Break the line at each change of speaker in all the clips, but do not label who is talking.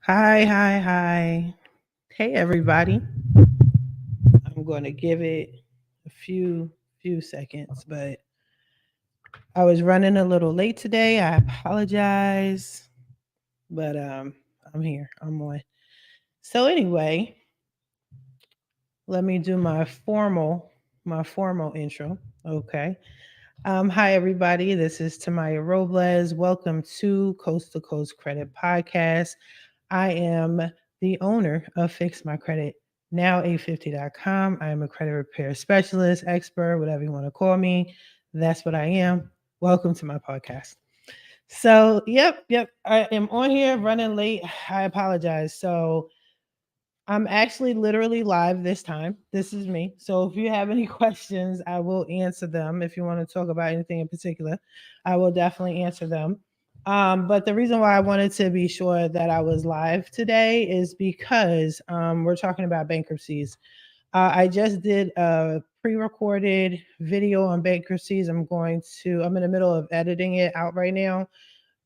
Hi. Hey, everybody. I'm going to give it a few seconds, but I was running a little late today. I apologize, but I'm here. I'm on. So anyway, let me do my formal intro. Okay. Hi everybody. This is Tamiya Robles. Welcome to Coast to Coast Credit Podcast. I am the owner of Fix My Credit, now 850.com. I am a credit repair specialist, expert, whatever you want to call me. That's what I am. Welcome to my podcast. So, yep. I am on here running late. I apologize. So, I'm actually literally live this time. This is me. So if you have any questions, I will answer them. If you want to talk about anything in particular, I will definitely answer them. But the reason why I wanted to be sure that I was live today is because we're talking about bankruptcies. I just did a pre-recorded video on bankruptcies. I'm in the middle of editing it out right now,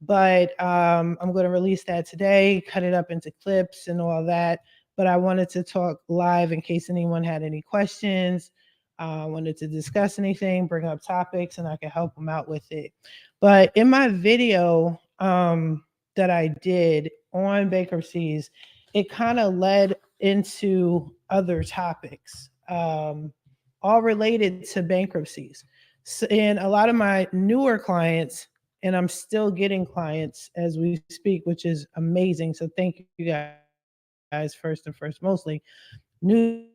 but I'm going to release that today, cut it up into clips and all that. But I wanted to talk live in case anyone had any questions, wanted to discuss anything, bring up topics, and I could help them out with it. But in my video that I did on bankruptcies, it kind of led into other topics, all related to bankruptcies. So, and a lot of my newer clients, and I'm still getting clients as we speak, which is amazing. So thank you guys first and first, mostly new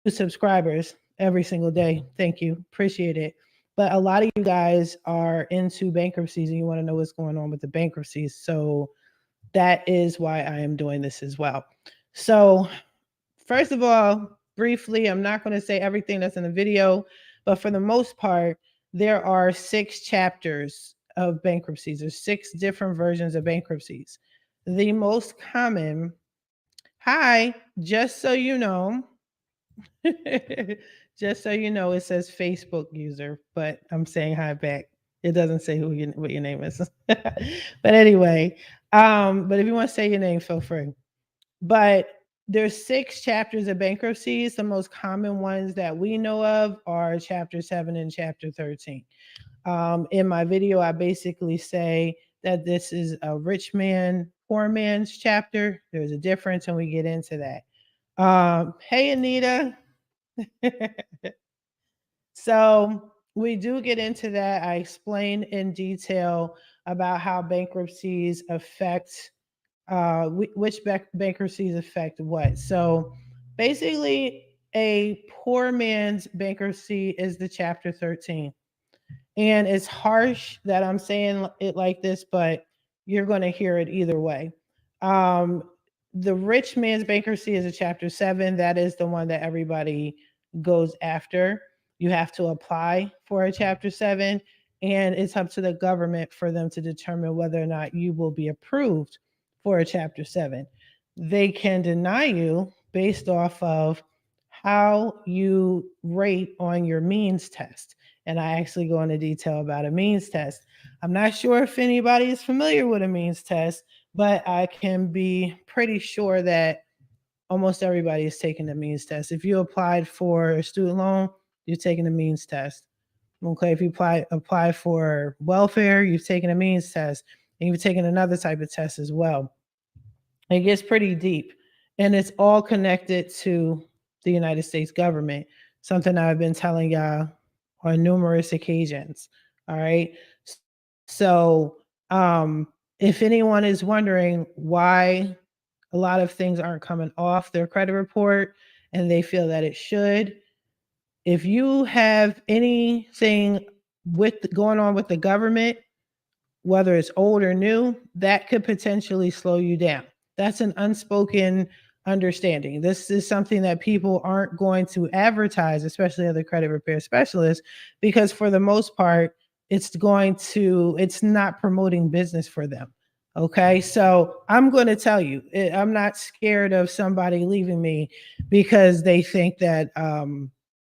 subscribers every single day. Thank you, appreciate it. But a lot of you guys are into bankruptcies and you want to know what's going on with the bankruptcies. So that is why I am doing this as well. So first of all, briefly, I'm not going to say everything that's in the video, but for the most part, there are 6 chapters of bankruptcies. There's 6 different versions of bankruptcies. The most common, hi, just so you know, just so you know, it says Facebook user, but I'm saying hi back. It doesn't say what your name is. But anyway, but if you want to say your name, feel free. But there's 6 chapters of bankruptcies. The most common ones that we know of are chapter 7 and chapter 13. In my video, I basically say that this is a rich man, poor man's chapter. There's a difference, and we get into that. Hey, Anita. So we do get into that. I explain in detail about how bankruptcies affect bankruptcies affect what. So basically, a poor man's bankruptcy is the chapter 13. And it's harsh that I'm saying it like this, but you're going to hear it either way. Um, the rich man's bankruptcy is a chapter 7. That is the one that everybody goes after. You have to apply for a chapter 7, and it's up to the government for them to determine whether or not you will be approved for a chapter 7. They can deny you based off of how you rate on your means test, and I actually go into detail about a means test. I'm not sure if anybody is familiar with a means test, but I can be pretty sure that almost everybody is taking the means test. If you applied for a student loan, you're taking the means test. Okay, if you apply for welfare, you've taken a means test, and you've taken another type of test as well. It gets pretty deep, and it's all connected to the United States government, something I've been telling y'all on numerous occasions. All right. So, if anyone is wondering why a lot of things aren't coming off their credit report and they feel that it should, if you have anything going on with the government, whether it's old or new, that could potentially slow you down. That's an unspoken understanding. This is something that people aren't going to advertise, especially other credit repair specialists, because for the most part, it's not promoting business for them. Okay. So I'm going to tell you, I'm not scared of somebody leaving me because they think that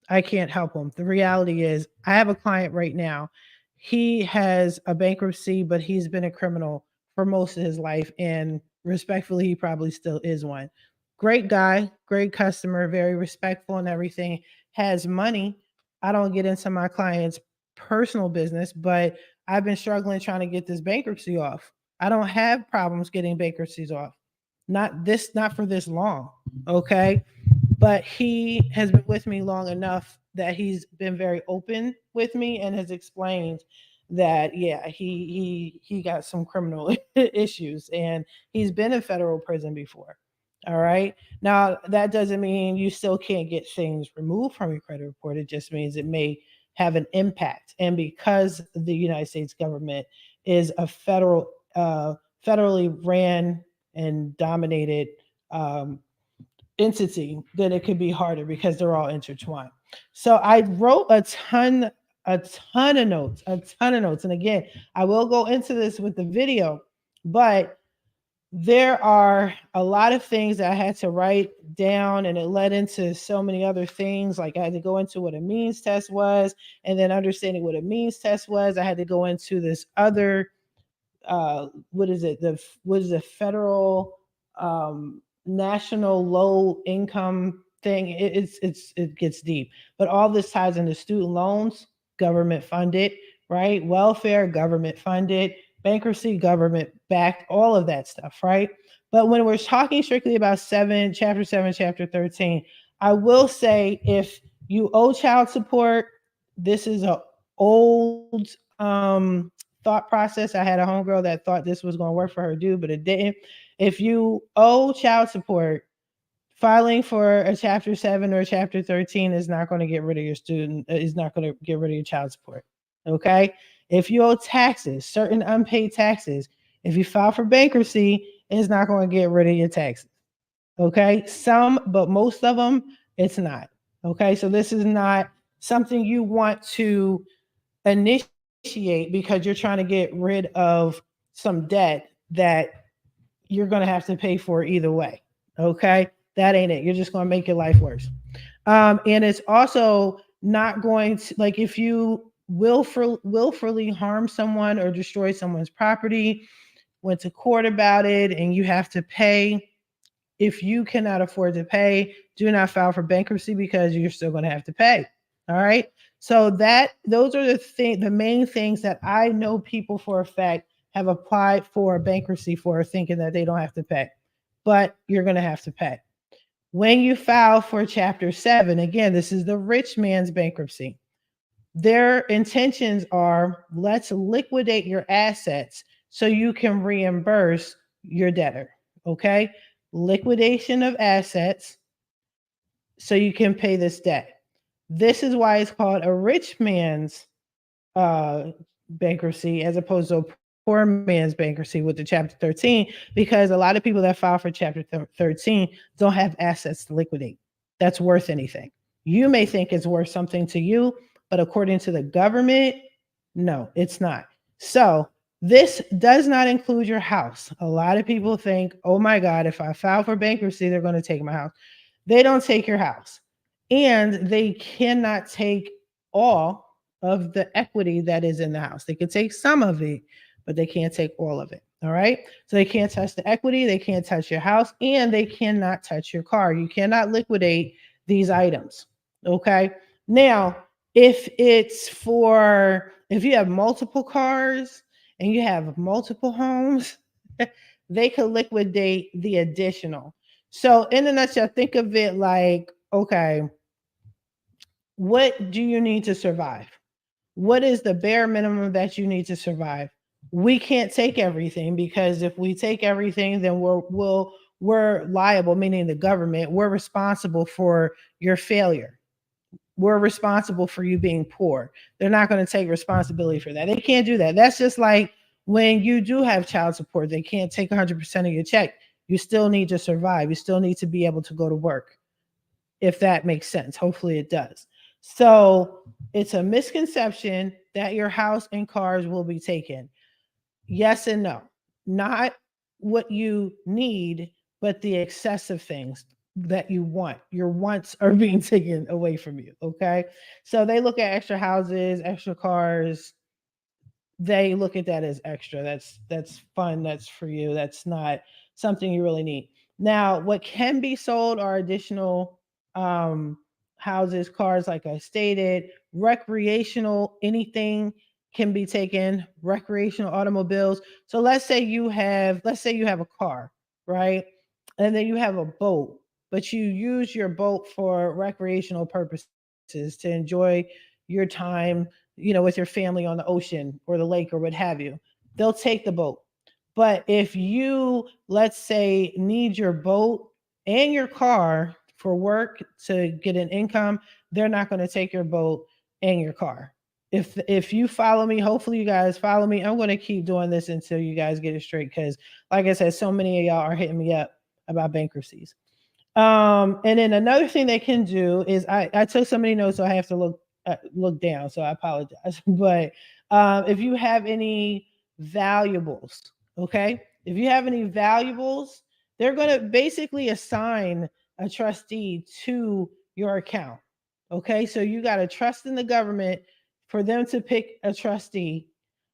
I can't help them. The reality is, I have a client right now. He has a bankruptcy, but he's been a criminal for most of his life. And Respectfully, he probably still is one. Great guy, great customer, very respectful and everything, has money. I don't get into my client's personal business, but I've been struggling trying to get this bankruptcy off. I don't have problems getting bankruptcies off. Not for this long. Okay. But he has been with me long enough that he's been very open with me and has explained that yeah, he got some criminal issues and he's been in federal prison before. All right. Now that doesn't mean you still can't get things removed from your credit report. It just means it may have an impact. And because the United States government is a federally ran and dominated um, entity, then it could be harder because they're all intertwined. So I wrote a ton of notes, a ton of notes. And again, I will go into this with the video, but there are a lot of things that I had to write down, and it led into so many other things. Like I had to go into what a means test was, and then understanding what a means test was, I had to go into this other what is it? The what is the federal national low income thing? It gets deep, but all this ties into student loans, government funded, right? Welfare, government funded, bankruptcy, government backed, all of that stuff, right? But when we're talking strictly about seven, chapter 13, I will say if you owe child support, this is a old thought process. I had a homegirl that thought this was going to work for her dude, but it didn't. If you owe child support, filing for a chapter 7 or a chapter 13 is not going to get rid of your student, is not going to get rid of your child support. Okay? If you owe taxes, certain unpaid taxes, if you file for bankruptcy, it's not going to get rid of your taxes. Okay? Some, but most of them, it's not. Okay? So this is not something you want to initiate because you're trying to get rid of some debt that you're going to have to pay for either way. Okay. That ain't it. You're just going to make your life worse. And it's also not going to, like, if you willfully harm someone or destroy someone's property, went to court about it, and you have to pay. If you cannot afford to pay, do not file for bankruptcy because you're still going to have to pay. All right. So those are the main things that I know people for a fact have applied for bankruptcy for, thinking that they don't have to pay, but you're going to have to pay. When you file for chapter 7, again, this is the rich man's bankruptcy. Their intentions are, let's liquidate your assets so you can reimburse your debtor. Okay. Liquidation of assets so you can pay this debt. This is why it's called a rich man's uh, bankruptcy as opposed to a poor man's bankruptcy with the chapter 13, because a lot of people that file for chapter 13 don't have assets to liquidate that's worth anything. You may think it's worth something to you, but according to the government, no, it's not. So this does not include your house. A lot of people think, oh my God, if I file for bankruptcy, they're going to take my house. They don't take your house. And they cannot take all of the equity that is in the house. They can take some of it, but they can't take all of it. All right. So they can't touch the equity, they can't touch your house, and they cannot touch your car. You cannot liquidate these items. Okay. Now, if you have multiple cars and you have multiple homes, they could liquidate the additional. So, in a nutshell, think of it like, okay, what do you need to survive? What is the bare minimum that you need to survive? We can't take everything, because if we take everything, then we're liable, meaning the government. We're responsible for your failure. We're responsible for you being poor. They're not going to take responsibility for that. They can't do that. That's just like when you do have child support, they can't take 100% of your check. You still need to survive. You still need to be able to go to work, if that makes sense. Hopefully it does. So it's a misconception that your house and cars will be taken. Yes and no. Not what you need, but the excessive things that you want. Your wants are being taken away from you. Okay. So they look at extra houses, extra cars, they look at that as extra. That's fun. That's for you. That's not something you really need. Now, what can be sold are additional um, houses, cars, like I stated, recreational, anything can be taken, recreational automobiles. So let's say you have a car, right? And then you have a boat, but you use your boat for recreational purposes to enjoy your time, with your family on the ocean or the lake or what have you. They'll take the boat. But if you, let's say, need your boat and your car for work to get an income, they're not going to take your boat and your car. If you follow me, hopefully you guys follow me. I'm going to keep doing this until you guys get it straight, because like I said, so many of y'all are hitting me up about bankruptcies. And then another thing they can do is I took so many notes, so I have to look down. So I apologize. But if you have any valuables, okay, if you have any valuables, they're going to basically assign a trustee to your account. Okay, so you got to trust in the government for them to pick a trustee,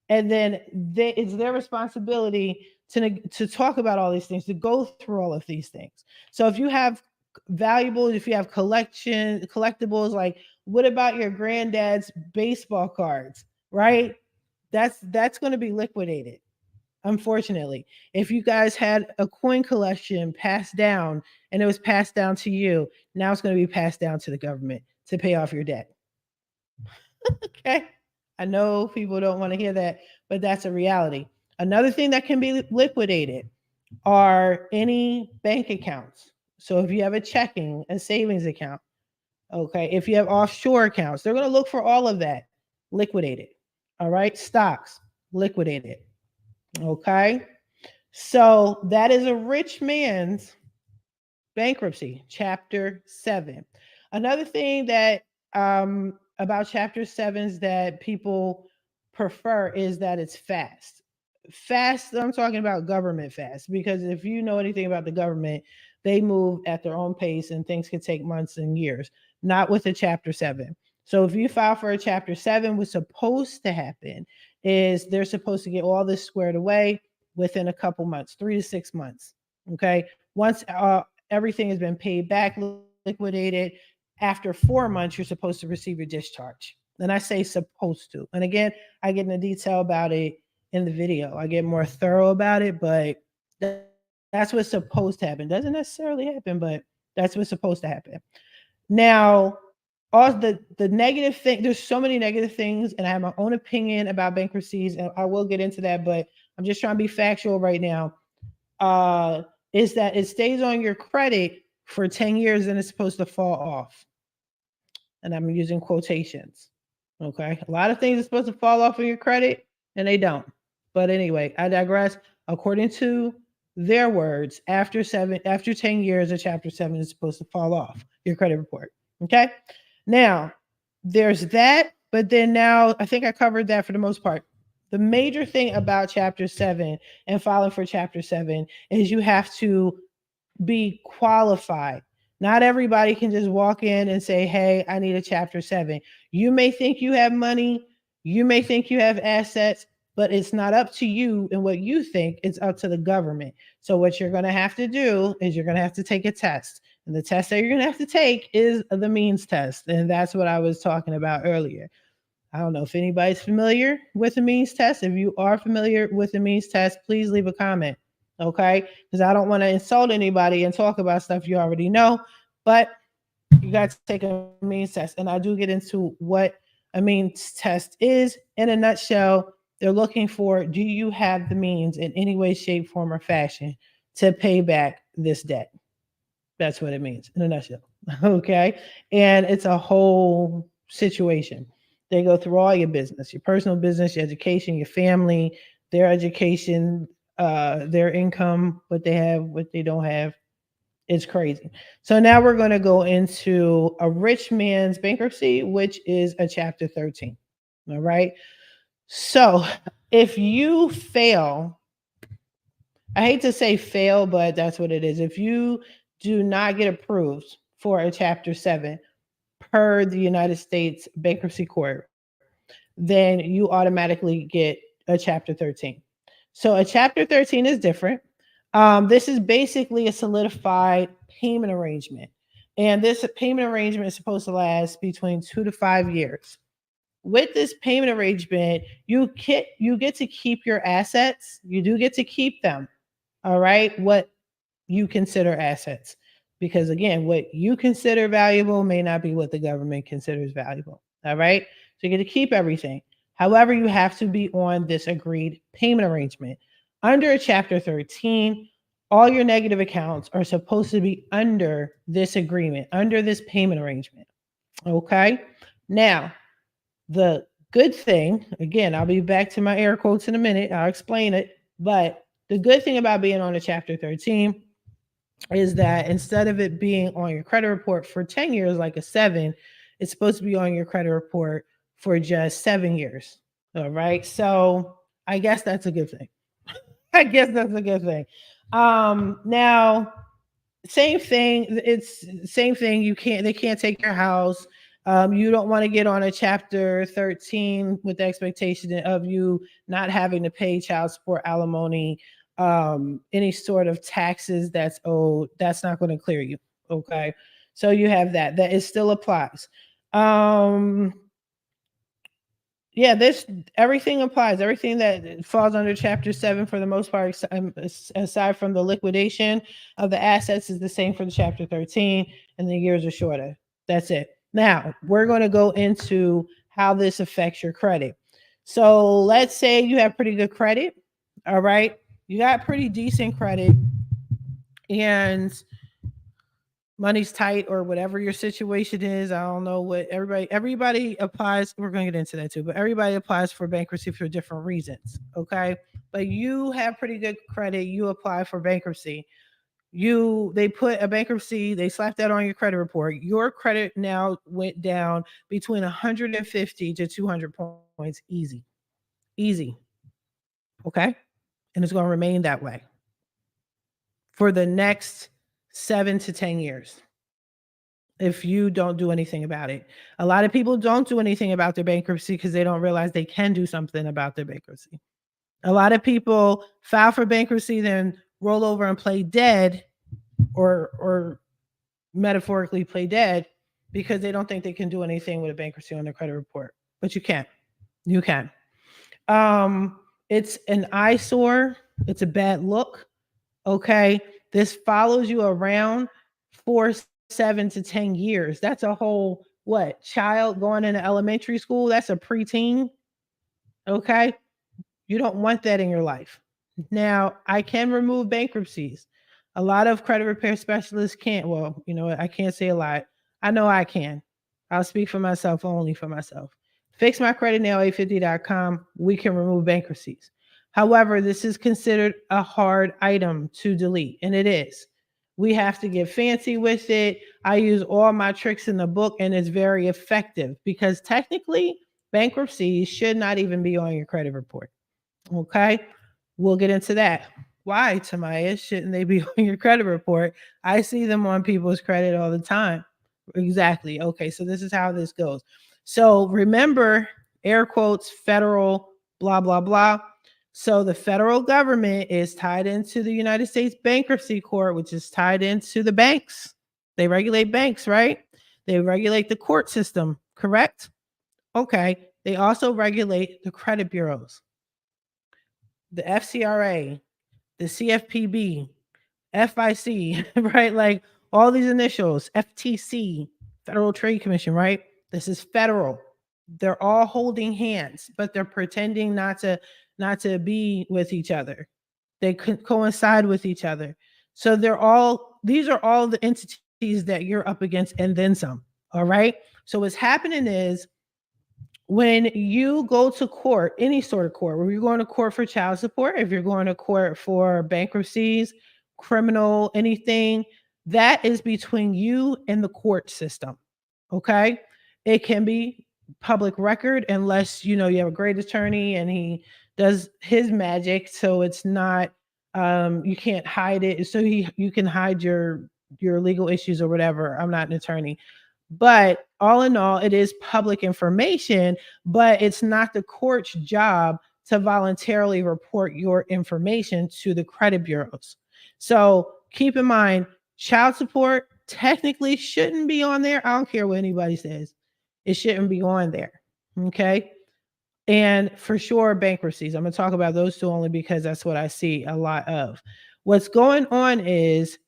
and then it's their responsibility to talk about all these things, to go through all of these things. So if you have valuables, if you have collectibles, like what about your granddad's baseball cards, right? That's going to be liquidated, unfortunately. If you guys had a coin collection passed down and it was passed down to you, now it's going to be passed down to the government to pay off your debt. Okay. I know people don't want to hear that, but that's a reality. Another thing that can be liquidated are any bank accounts. So if you have a checking, a savings account, okay, if you have offshore accounts, they're going to look for all of that liquidated. All right, stocks liquidated. Okay, so that is a rich man's bankruptcy, chapter 7. Another thing that about chapter 7s that people prefer is that it's fast. Fast, I'm talking about government fast, because if you know anything about the government, they move at their own pace and things can take months and years, not with a chapter 7. So if you file for a chapter 7, what's supposed to happen is they're supposed to get all this squared away within a couple months, 3 to 6 months. Okay. Once everything has been paid back, liquidated, after 4 months, you're supposed to receive your discharge. And I say supposed to. And again, I get into detail about it in the video. I get more thorough about it, but that's what's supposed to happen. Doesn't necessarily happen, but that's what's supposed to happen. Now, all the negative thing, there's so many negative things, and I have my own opinion about bankruptcies, and I will get into that, but I'm just trying to be factual right now. Uh, is that it stays on your credit for 10 years and it's supposed to fall off. And I'm using quotations. Okay. A lot of things are supposed to fall off of your credit and they don't. But anyway, I digress. According to their words, after 10 years of chapter 7 is supposed to fall off your credit report. Okay. Now, there's that, but then now I think I covered that for the most part. The major thing about chapter 7 and filing for chapter 7 is you have to be qualified. Not everybody can just walk in and say, "Hey, I need a chapter 7." You may think you have money, you may think you have assets, but it's not up to you and what you think, it's up to the government. So what you're going to have to do is you're going to have to take a test. And the test that you're going to have to take is the means test. And that's what I was talking about earlier. I don't know if anybody's familiar with the means test. If you are familiar with the means test, please leave a comment. Okay. Because I don't want to insult anybody and talk about stuff you already know. But you got to take a means test. And I do get into what a means test is in a nutshell. They're looking for, do you have the means in any way, shape, form, or fashion to pay back this debt? That's what it means in a nutshell. Okay. And it's a whole situation. They go through all your business, your personal business, your education, your family, their education, their income, what they have, what they don't have. It's crazy. So now we're going to go into a rich man's bankruptcy, which is a chapter 13. All right. So if you fail, I hate to say fail, but that's what it is. If you do not get approved for a chapter 7 per the United States Bankruptcy Court, then you automatically get a Chapter 13. So a Chapter 13 is different. This is basically a solidified payment arrangement. And this payment arrangement is supposed to last between 2 to 5 years. With this payment arrangement, you get to keep your assets. You do get to keep them. All right. What you consider assets. Because again, what you consider valuable may not be what the government considers valuable. All right. So you get to keep everything. However, you have to be on this agreed payment arrangement. Under Chapter 13, all your negative accounts are supposed to be under this agreement, under this payment arrangement. Okay. Now, the good thing, again, I'll be back to my air quotes in a minute. I'll explain it. But the good thing about being on a Chapter 13 is that instead of it being on your credit report for 10 years, like a 7, it's supposed to be on your credit report for just 7 years. All right. So I guess that's a good thing. I guess that's a good thing. Now, same thing. It's same thing. They can't take your house. You don't want to get on a Chapter 13 with the expectation of you not having to pay child support, alimony, any sort of taxes that's owed. That's not going to clear you. Okay. So you have that. That it still applies. Yeah, this everything applies. Everything that falls under Chapter 7 for the most part, aside from the liquidation of the assets, is the same for the Chapter 13, and the years are shorter. That's it. Now, we're going to go into how this affects your credit. So let's say you have pretty good credit. All right. You got pretty decent credit, and money's tight or whatever your situation is. I don't know what everybody applies. We're going to get into that too, but everybody applies for bankruptcy for different reasons. Okay. But you have pretty good credit. You apply for bankruptcy. They put a bankruptcy, they slapped that on your credit report. Your credit now went down between 150 to 200 points. Easy. Easy. Okay. And it's going to remain that way for the next 7 to 10 years if you don't do anything about it. A lot of people don't do anything about their bankruptcy because they don't realize they can do something about their bankruptcy. A lot of people file for bankruptcy, then roll over and play dead, or metaphorically play dead, because they don't think they can do anything with a bankruptcy on their credit report. But you can. You can. It's an eyesore. It's a bad look. Okay. This follows you around for 7 to 10 years. That's a whole child going into elementary school. That's a preteen. Okay. You don't want that in your life. Now, I can remove bankruptcies. A lot of credit repair specialists can't. Well, you know what? I can't say a lot. I know I can. I'll speak for myself, only for myself. FixMyCreditNow850.com. We can remove bankruptcies. However, this is considered a hard item to delete, and it is. We have to get fancy with it. I use all my tricks in the book, and it's very effective because technically, bankruptcy should not even be on your credit report. Okay. We'll get into that. Why, Tamiya, shouldn't they be on your credit report? I see them on people's credit all the time. Exactly. Okay. So this is how this goes. So remember, air quotes, federal, blah, blah, blah. So the federal government is tied into the United States Bankruptcy Court, which is tied into the banks. They regulate banks, right? They regulate the court system, correct? Okay. They also regulate the credit bureaus, the FCRA, the CFPB, FIC, right? Like all these initials, FTC, Federal Trade Commission, right? This is federal. They're all holding hands, but they're pretending not to be with each other. They coincide with each other. So these are all the entities that you're up against, and then some. All right. So what's happening is, when you go to court, any sort of court, where you're going to court for child support, if you're going to court for bankruptcies, criminal, anything, that is between you and the court system. Okay. It can be public record unless you have a great attorney and he does his magic. So it's not, you can't hide it. So you can hide your legal issues or whatever. I'm not an attorney. But all in all, it is public information, but it's not the court's job to voluntarily report your information to the credit bureaus. So keep in mind, child support technically shouldn't be on there. I don't care what anybody says. It shouldn't be on there. Okay. And for sure, bankruptcies. I'm going to talk about those two only because that's what I see a lot of. What's going on is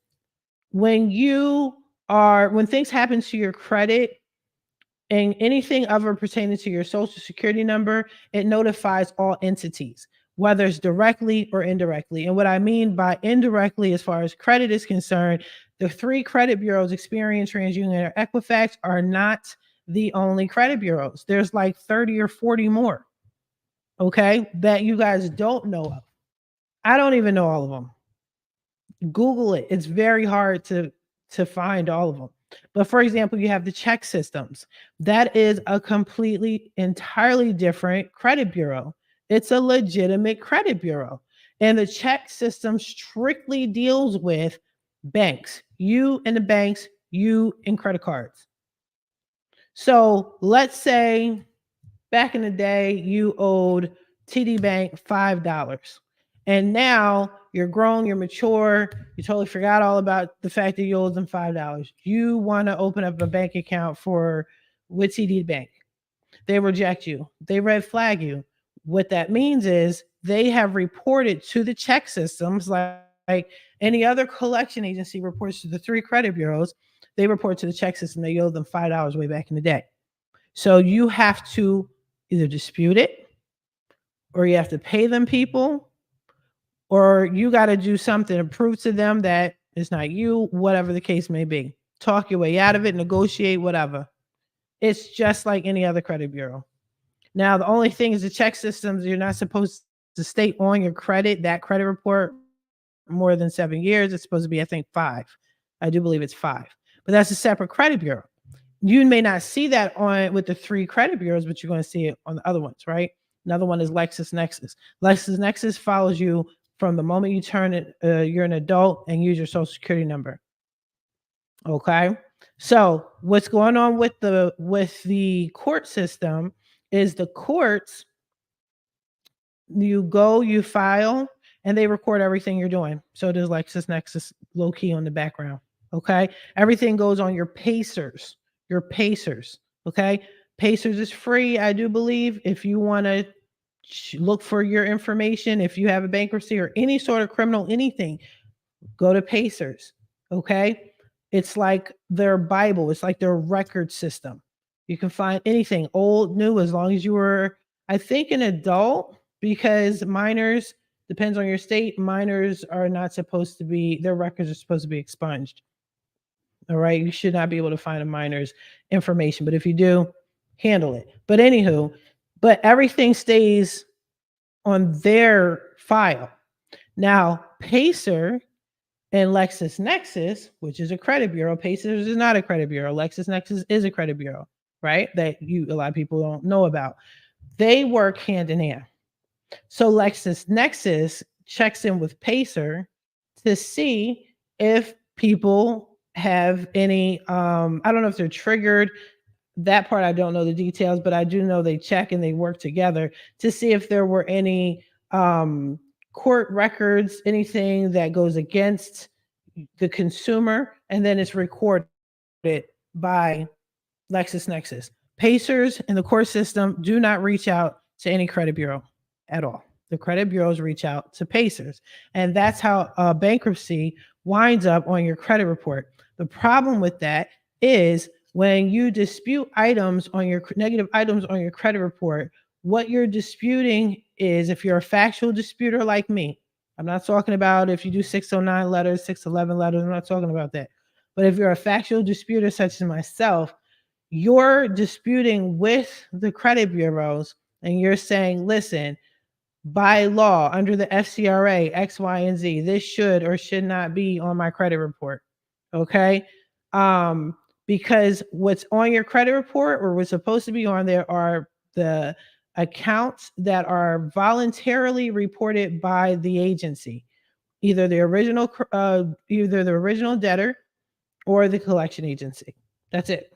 when when things happen to your credit, and anything other pertaining to your social security number, it notifies all entities, whether it's directly or indirectly. And what I mean by indirectly, as far as credit is concerned, the three credit bureaus, Experian, TransUnion, or Equifax, are not the only credit bureaus. There's like 30 or 40 more, okay, that you guys don't know of. I don't even know all of them. Google it. It's very hard to find all of them. But for example, you have the check systems. That is a completely, entirely different credit bureau. It's a legitimate credit bureau. And the check system strictly deals with banks, you and the banks, you and credit cards. So let's say back in the day, you owed TD Bank $5. And now you're grown, you're mature, you totally forgot all about the fact that you owed them $5. You want to open up a bank account with TD Bank. They reject you. They red flag you. What that means is they have reported to the check systems like any other collection agency reports to the three credit bureaus. They report to the check system they owed them $5 way back in the day. So you have to either dispute it, or you have to pay them people, or you got to do something to prove to them that it's not you, whatever the case may be. Talk your way out of it, negotiate, whatever. It's just like any other credit bureau. Now, the only thing is the check systems, you're not supposed to state on your credit, that credit report, more than 7 years. It's supposed to be, I think, 5. I do believe it's 5. But that's a separate credit bureau. You may not see that on with the three credit bureaus, but you're going to see it on the other ones, right? Another one is LexisNexis. LexisNexis follows you from the moment you turn it, you're an adult and use your social security number. Okay. So what's going on with the court system is the courts, you go, you file, and they record everything you're doing. So there's LexisNexis low key on the background. Okay. Everything goes on your Pacers. Okay. Pacers is free, I do believe. If you want to look for your information, if you have a bankruptcy or any sort of criminal anything, go to Pacers. Okay. It's like their Bible. It's like their record system. You can find anything, old, new, as long as you were, I think, an adult, because minors, depends on your state, minors are not supposed to be, their records are supposed to be expunged. All right. You should not be able to find a minor's information, but if you do, handle it. But anywho, but everything stays on their file. Now, Pacer and LexisNexis, which is a credit bureau, Pacers is not a credit bureau. LexisNexis is a credit bureau, right? That a lot of people don't know about. They work hand in hand. So LexisNexis checks in with Pacer to see if people have any, I don't know if they're triggered. That part I don't know the details, but I do know they check and they work together to see if there were any court records, anything that goes against the consumer, and then it's recorded by LexisNexis. Pacers in the court system do not reach out to any credit bureau at all. The credit bureaus reach out to Pacers, and that's how bankruptcy winds up on your credit report. The problem with that is when you dispute items on your negative items on your credit report, what you're disputing is, if you're a factual disputer like me, I'm not talking about if you do 609 letters, 611 letters, I'm not talking about that. But if you're a factual disputer such as myself, you're disputing with the credit bureaus and you're saying, listen, by law, under the FCRA, X, Y, and Z, this should or should not be on my credit report. Okay. Because what's on your credit report, or what's supposed to be on there, are the accounts that are voluntarily reported by the agency, either the original debtor or the collection agency. That's it.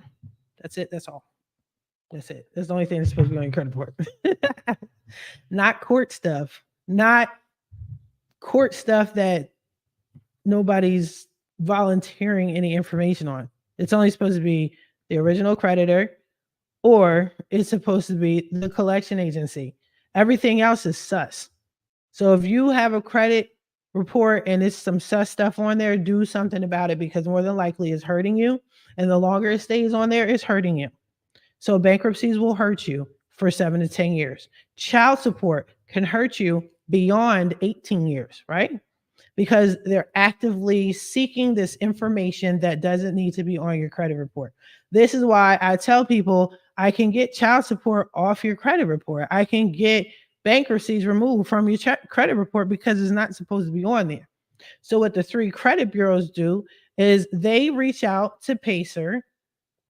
That's all. That's it. That's the only thing that's supposed to be on your credit report. Not court stuff, not court stuff that nobody's volunteering any information on. It's only supposed to be the original creditor, or it's supposed to be the collection agency. Everything else is sus. So if you have a credit report and it's some sus stuff on there, do something about it, because more than likely it's hurting you. And the longer it stays on there, it's hurting you. So bankruptcies will hurt you for 7 to 10 years. Child support can hurt you beyond 18 years, right? Because they're actively seeking this information that doesn't need to be on your credit report. This is why I tell people I can get child support off your credit report. I can get bankruptcies removed from your credit report because it's not supposed to be on there. So what the three credit bureaus do is they reach out to Pacer,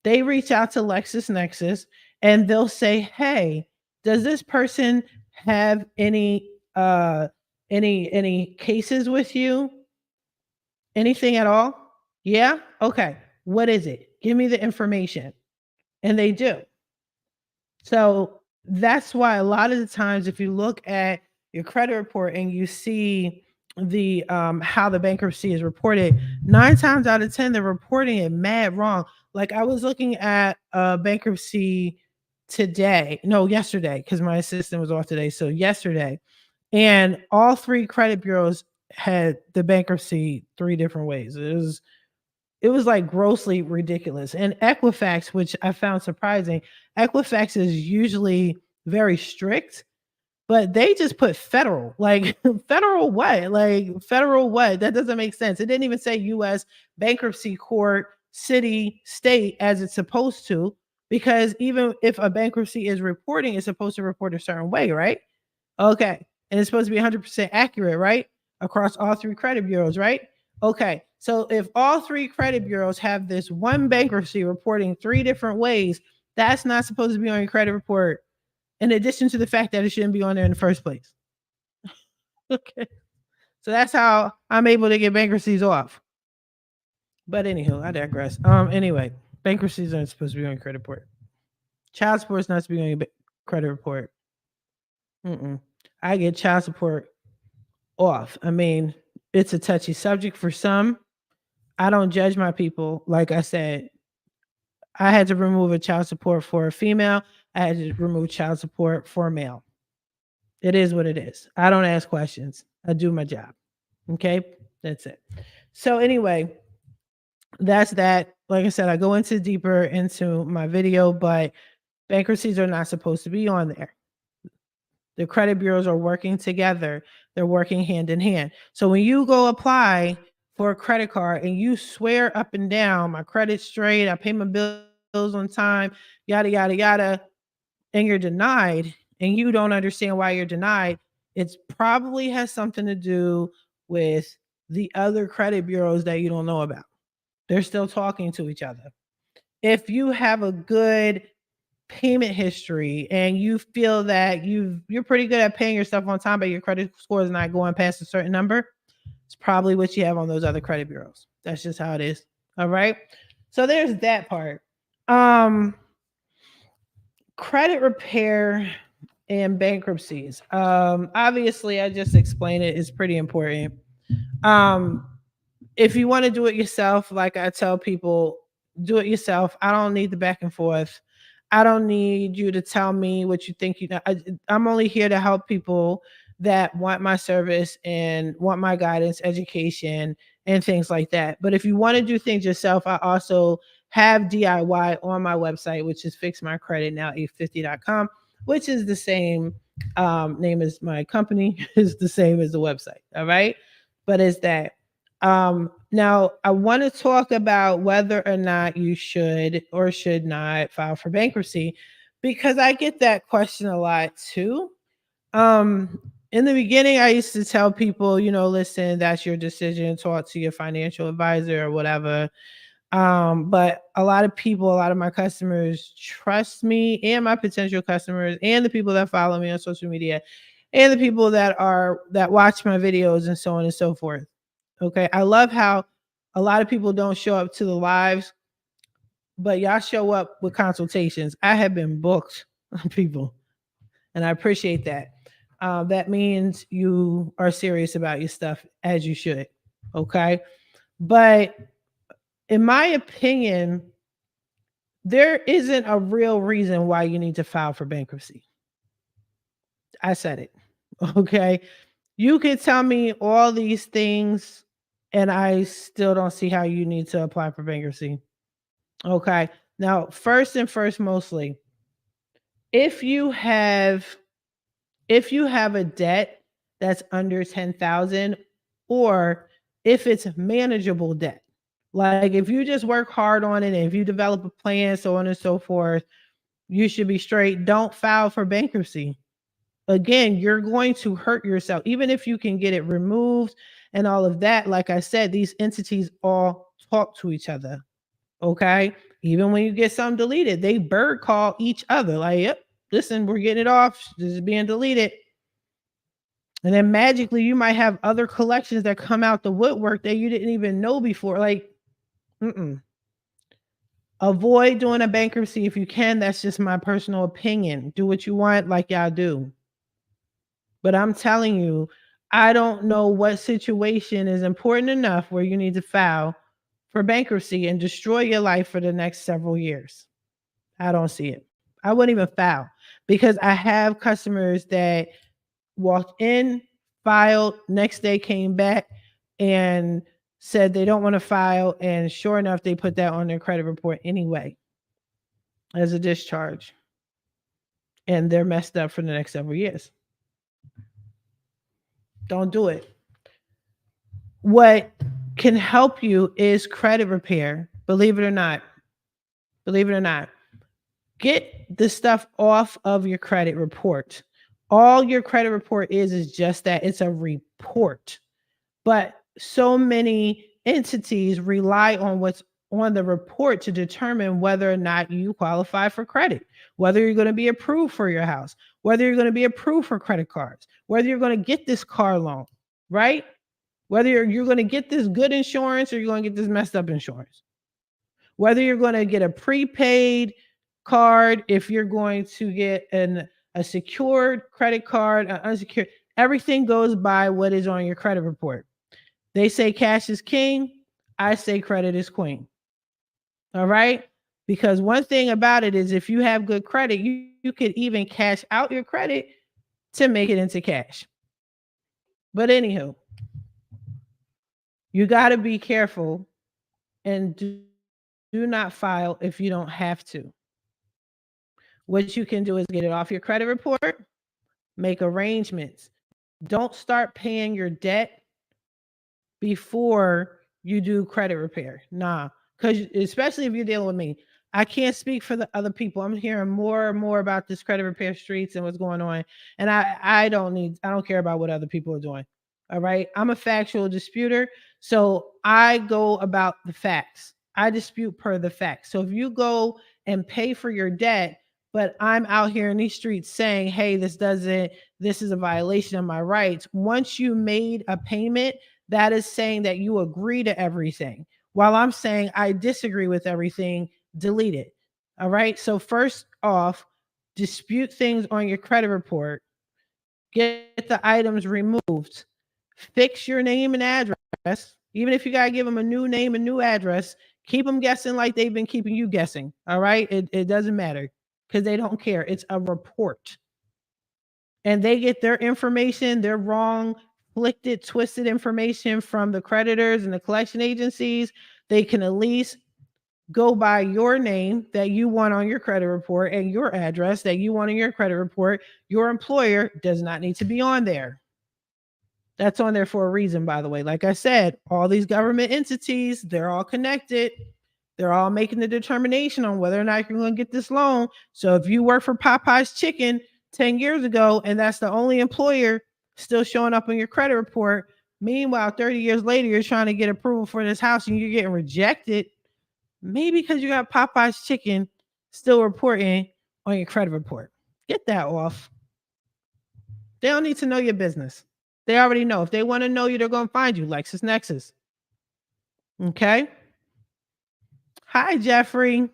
they reach out to LexisNexis, and they'll say, "Hey, does this person have any cases with you? Anything at all? Yeah? Okay. What is it? Give me the information." And they do. So that's why a lot of the times, if you look at your credit report and you see the how the bankruptcy is reported, 9 times out of 10 they're reporting it mad wrong. Like I was looking at bankruptcy today, no, yesterday, because my assistant was off today. So yesterday, and all three credit bureaus had the bankruptcy three different ways. It was like grossly ridiculous. And Equifax, which I found surprising, Equifax is usually very strict, but they just put federal. Like federal what? Like federal what? That doesn't make sense. It didn't even say US bankruptcy court, city, state as it's supposed to, because even if a bankruptcy is reporting, it's supposed to report a certain way, right? Okay. And it's supposed to be 100% accurate, right? Across all three credit bureaus, right? Okay. So if all three credit bureaus have this one bankruptcy reporting three different ways, that's not supposed to be on your credit report, in addition to the fact that it shouldn't be on there in the first place. Okay. So that's how I'm able to get bankruptcies off. But anywho, I digress. Anyway, bankruptcies aren't supposed to be on your credit report. Child support is not supposed to be on your credit report. Mm-mm. I get child support off. I mean, it's a touchy subject for some. I don't judge my people. Like I said, I had to remove a child support for a female. I had to remove child support for a male. It is what it is. I don't ask questions. I do my job. Okay? That's it. So anyway, that's that. Like I said, I go into deeper into my video, but bankruptcies are not supposed to be on there. The credit bureaus are working together. They're working hand in hand. So when you go apply for a credit card and you swear up and down, my credit's straight, I pay my bills on time, yada, yada, yada, and you're denied and you don't understand why you're denied, it probably has something to do with the other credit bureaus that you don't know about. They're still talking to each other. If you have a good payment history and you feel that you're pretty good at paying your stuff on time, but your credit score is not going past a certain number, it's probably what you have on those other credit bureaus. That's just how it is. All right. So there's that part. Credit repair and bankruptcies. Obviously, I just explained it. It's pretty important. If you want to do it yourself, like I tell people, do it yourself. I don't need the back and forth. I don't need you to tell me what you think you know. I'm only here to help people that want my service and want my guidance, education, and things like that. But if you want to do things yourself, I also have DIY on my website, which is fixmycreditnow850.com, which is the same name as my company, is the same as the website. All right. But it's that. Now, I want to talk about whether or not you should or should not file for bankruptcy, because I get that question a lot too. In the beginning, I used to tell people, listen, that's your decision. Talk to your financial advisor or whatever. But a lot of people, a lot of my customers trust me, and my potential customers, and the people that follow me on social media, and the people that watch my videos, and so on and so forth. Okay. I love how a lot of people don't show up to the lives, but y'all show up with consultations. I have been booked, people. And I appreciate that. That means you are serious about your stuff as you should. Okay. But in my opinion, there isn't a real reason why you need to file for bankruptcy. I said it. Okay. You could tell me all these things, and I still don't see how you need to apply for bankruptcy. Okay. Now, first and first, mostly, if you have if you have a debt that's under 10,000, or if it's manageable debt. Like if you just work hard on it and if you develop a plan, so on and so forth, you should be straight. Don't file for bankruptcy. Again, you're going to hurt yourself. Even if you can get it removed and all of that, like I said, these entities all talk to each other. Okay. Even when you get something deleted, they bird call each other like, yep, listen, we're getting it off. This is being deleted. And then magically, you might have other collections that come out the woodwork that you didn't even know before. Like, mm-mm. Avoid doing a bankruptcy if you can. That's just my personal opinion. Do what you want, like y'all do. But I'm telling you, I don't know what situation is important enough where you need to file for bankruptcy and destroy your life for the next several years. I don't see it. I wouldn't even file because I have customers that walked in, filed, next day came back and said they don't want to file. And sure enough, they put that on their credit report anyway as a discharge. And they're messed up for the next several years. Don't do it. What can help you is credit repair. Believe it or not. Believe it or not. Get the stuff off of your credit report. All your credit report is just that, it's a report. But so many entities rely on what's on the report to determine whether or not you qualify for credit, whether you're going to be approved for your house, whether you're going to be approved for credit cards, whether you're going to get this car loan, right? Whether you're going to get this good insurance or you're going to get this messed up insurance, whether you're going to get a prepaid card, if you're going to get a secured credit card, an unsecured, everything goes by what is on your credit report. They say cash is king. I say credit is queen. All right. Because one thing about it is if you have good credit, you could even cash out your credit to make it into cash. But anywho, you got to be careful and do not file if you don't have to. What you can do is get it off your credit report, make arrangements. Don't start paying your debt before you do credit repair. Nah, because especially if you're dealing with me, I can't speak for the other people. I'm hearing more and more about this credit repair streets and what's going on, and I don't care about what other people are doing. All right, I'm a factual disputer, so I go about the facts. I dispute per the facts. So if you go and pay for your debt, but I'm out here in these streets saying, "Hey, this is a violation of my rights." Once you made a payment, that is saying that you agree to everything. While I'm saying I disagree with everything, delete it. All right. So, first off, dispute things on your credit report, get the items removed, fix your name and address. Even if you got to give them a new name and new address, keep them guessing like they've been keeping you guessing. All right. It doesn't matter because they don't care. It's a report and they get their information, their wrong, flicked, twisted information from the creditors and the collection agencies. They can at least go by your name that you want on your credit report and your address that you want on your credit report. Your employer does not need to be on there. That's on there for a reason, by the way. Like I said, all these government entities, they're all connected. They're all making the determination on whether or not you're going to get this loan. So if you work for Popeye's Chicken 10 years ago and that's the only employer still showing up on your credit report, meanwhile, 30 years later, you're trying to get approval for this house and you're getting rejected, maybe because you got Popeye's Chicken still reporting on your credit report. Get that off. They don't need to know your business. They already know. If they want to know you, they're going to find you. LexisNexis. Okay. Hi, Jeffrey.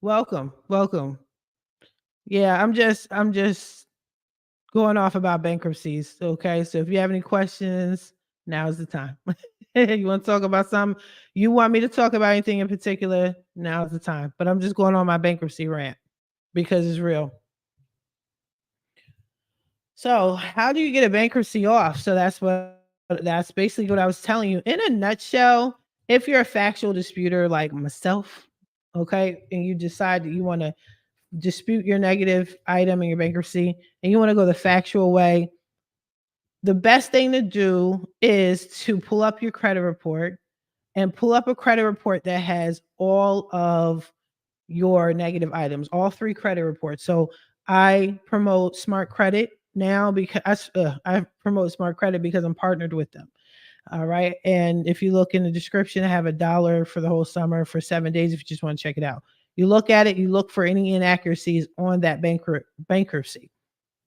Welcome. Welcome. Yeah, I'm just going off about bankruptcies. Okay. So if you have any questions, now's the time. You want to talk about something you want me to talk about anything in particular, now's the time. But I'm just going on my bankruptcy rant because it's real. So, how do you get a bankruptcy off? So that's basically what I was telling you. In a nutshell, if you're a factual disputer like myself, okay, and you decide that you want to dispute your negative item in your bankruptcy and you want to go the factual way, the best thing to do is to pull up your credit report and pull up a credit report that has all of your negative items, all three credit reports. So I promote Smart Credit now because I promote Smart Credit because I'm partnered with them. All right. And if you look in the description, I have $1 for the whole summer for 7 days if you just want to check it out. You look at it, you look for any inaccuracies on that bankruptcy.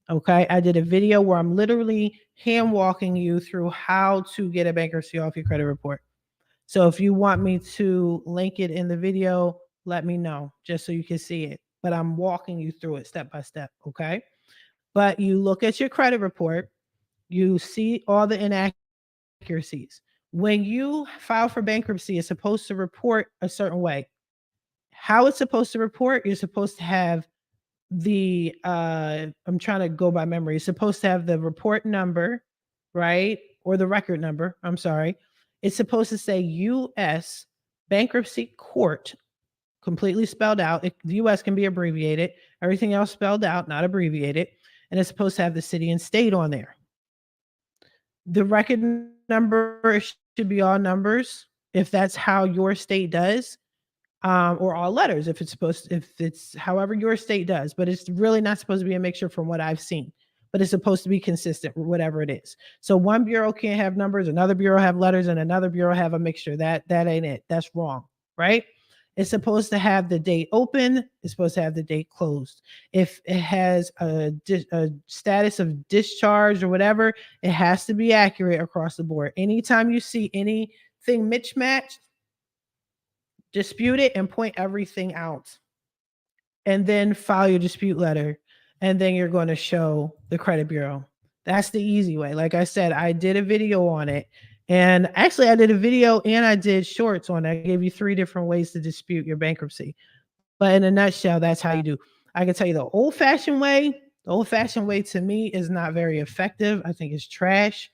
Okay. I did a video where I'm literally hand walking you through how to get a bankruptcy off your credit report. So if you want me to link it in the video, let me know just so you can see it. But I'm walking you through it step by step. Okay. But you look at your credit report, you see all the inaccuracies. When you file for bankruptcy, it's supposed to report a certain way. How it's supposed to report, you're supposed to have I'm trying to go by memory. It's supposed to have the report number, right? Or the record number. I'm sorry. It's supposed to say US bankruptcy court, completely spelled out. The US can be abbreviated, everything else spelled out, not abbreviated. And it's supposed to have the city and state on there. The record number should be all numbers if that's how your state does, or all letters if it's however your state does, but it's really not supposed to be a mixture from what I've seen. But it's supposed to be consistent, whatever it is. So one bureau can't have numbers, another bureau have letters, and another bureau have a mixture. That ain't it. That's wrong, right? It's supposed to have the date open. It's supposed to have the date closed. If it has a status of discharge or whatever, it has to be accurate across the board. Anytime you see anything mismatched, dispute it and point everything out, and then file your dispute letter, and then you're going to show the credit bureau. That's the easy way. Like I said, I did a video on it, and actually I did a video and I did shorts on it. I gave you 3 different ways to dispute your bankruptcy. But in a nutshell, that's how you do. I can tell you the old-fashioned way. The old-fashioned way to me is not very effective. I think it's trash.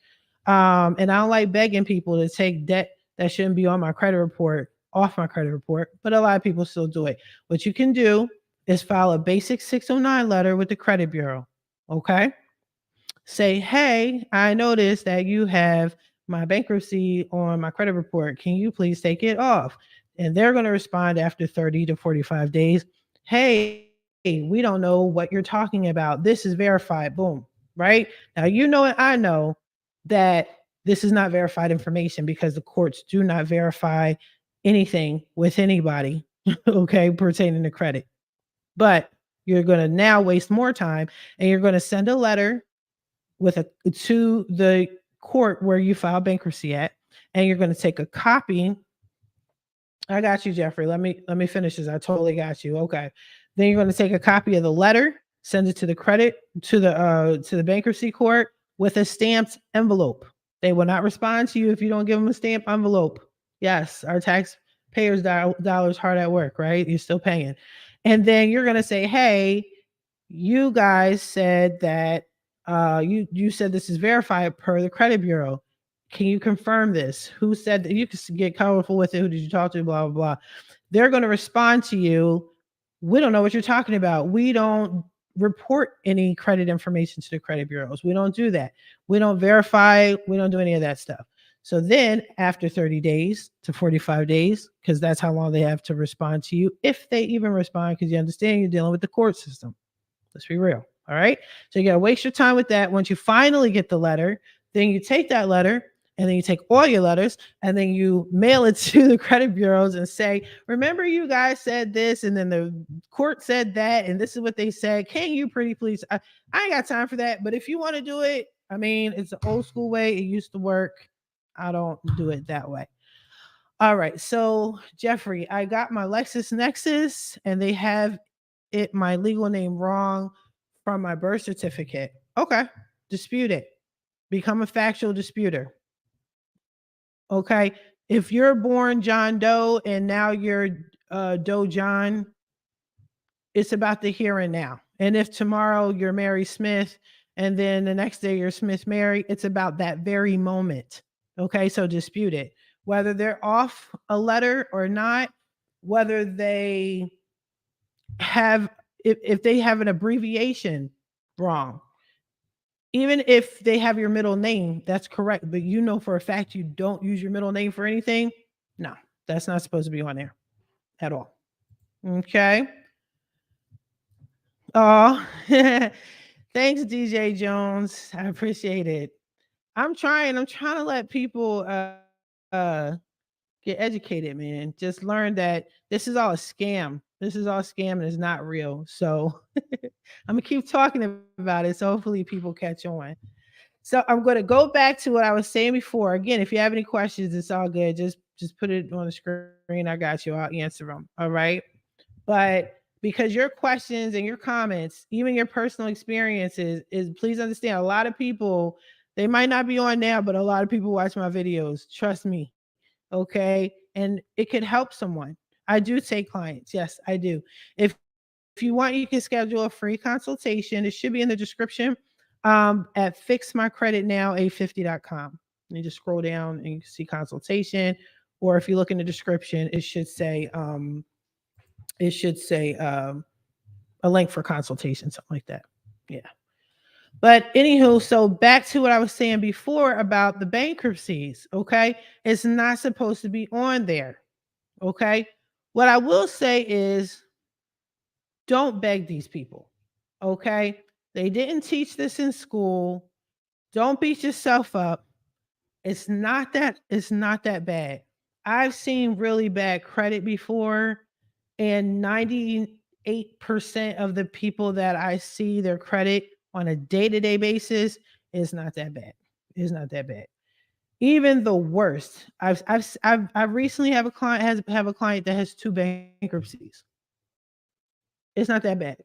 And I don't like begging people to take debt that shouldn't be on my credit report off my credit report, but a lot of people still do it. What you can do is file a basic 609 letter with the credit bureau. Okay. Say, hey, I noticed that you have my bankruptcy on my credit report. Can you please take it off? And they're going to respond after 30 to 45 days. Hey, we don't know what you're talking about. This is verified. Boom. Right? Now, you know, and I know that this is not verified information because the courts do not verify anything with anybody, okay, pertaining to credit. But you're going to now waste more time and you're going to send a letter with a to the court where you file bankruptcy at, and you're going to take a copy. I got you, Jeffrey. Let me finish this. I totally got you. Okay. Then you're going to take a copy of the letter, send it to the credit to the bankruptcy court with a stamped envelope. They will not respond to you if you don't give them a stamped envelope. Yes, our taxpayers' dollars hard at work, right? You're still paying. And then you're going to say, "Hey, you guys said that you said this is verified per the credit bureau. Can you confirm this? Who said that?" You can get colorful with it. Who did you talk to? Blah blah blah. They're going to respond to you. We don't know what you're talking about. We don't report any credit information to the credit bureaus. We don't do that. We don't verify. We don't do any of that stuff. So then after 30 days to 45 days, because that's how long they have to respond to you, if they even respond, because you understand you're dealing with the court system. Let's be real. All right. So you got to waste your time with that. Once you finally get the letter, then you take that letter and then you take all your letters and then you mail it to the credit bureaus and say, remember, you guys said this, and then the court said that, and this is what they said. Can you pretty please? I ain't got time for that. But if you want to do it, I mean, it's an old school way. It used to work. I don't do it that way. All right. So, Jeffrey, I got my LexisNexis and they have it my legal name wrong from my birth certificate. Okay, dispute it. Become a factual disputer. Okay. If you're born John Doe and now you're Doe John, it's about the here and now. And if tomorrow you're Mary Smith and then the next day you're Smith Mary, it's about that very moment. Okay. So dispute it. Whether they're off a letter or not, whether they have, if they have an abbreviation wrong, even if they have your middle name, that's correct. But you know for a fact you don't use your middle name for anything. No, that's not supposed to be on there at all. Okay. Oh, thanks, DJ Jones. I appreciate it. I'm trying to let people get educated, man. Just learn that this is all a scam. This is all a scam and it's not real. So I'm gonna keep talking about it. So hopefully people catch on. So I'm going to go back to what I was saying before. Again, if you have any questions, it's all good. Just put it on the screen. I got you. I'll answer them. All right. But because your questions and your comments, even your personal experiences, is please understand a lot of people, they might not be on now, but a lot of people watch my videos. Trust me. Okay. And it could help someone. I do take clients. Yes, I do. If you want, you can schedule a free consultation. It should be in the description at fixmycreditnow850.com. You just scroll down and you can see consultation. Or if you look in the description, it should say a link for consultation, something like that. Yeah. But anywho, so back to what I was saying before about the bankruptcies. Okay. It's not supposed to be on there. Okay. What I will say is don't beg these people. Okay. They didn't teach this in school. Don't beat yourself up. It's not that bad. I've seen really bad credit before, and 98% of the people that I see their credit on a day-to-day basis is not that bad. It's not that bad. Even the worst. I recently have a client that has two bankruptcies. It's not that bad.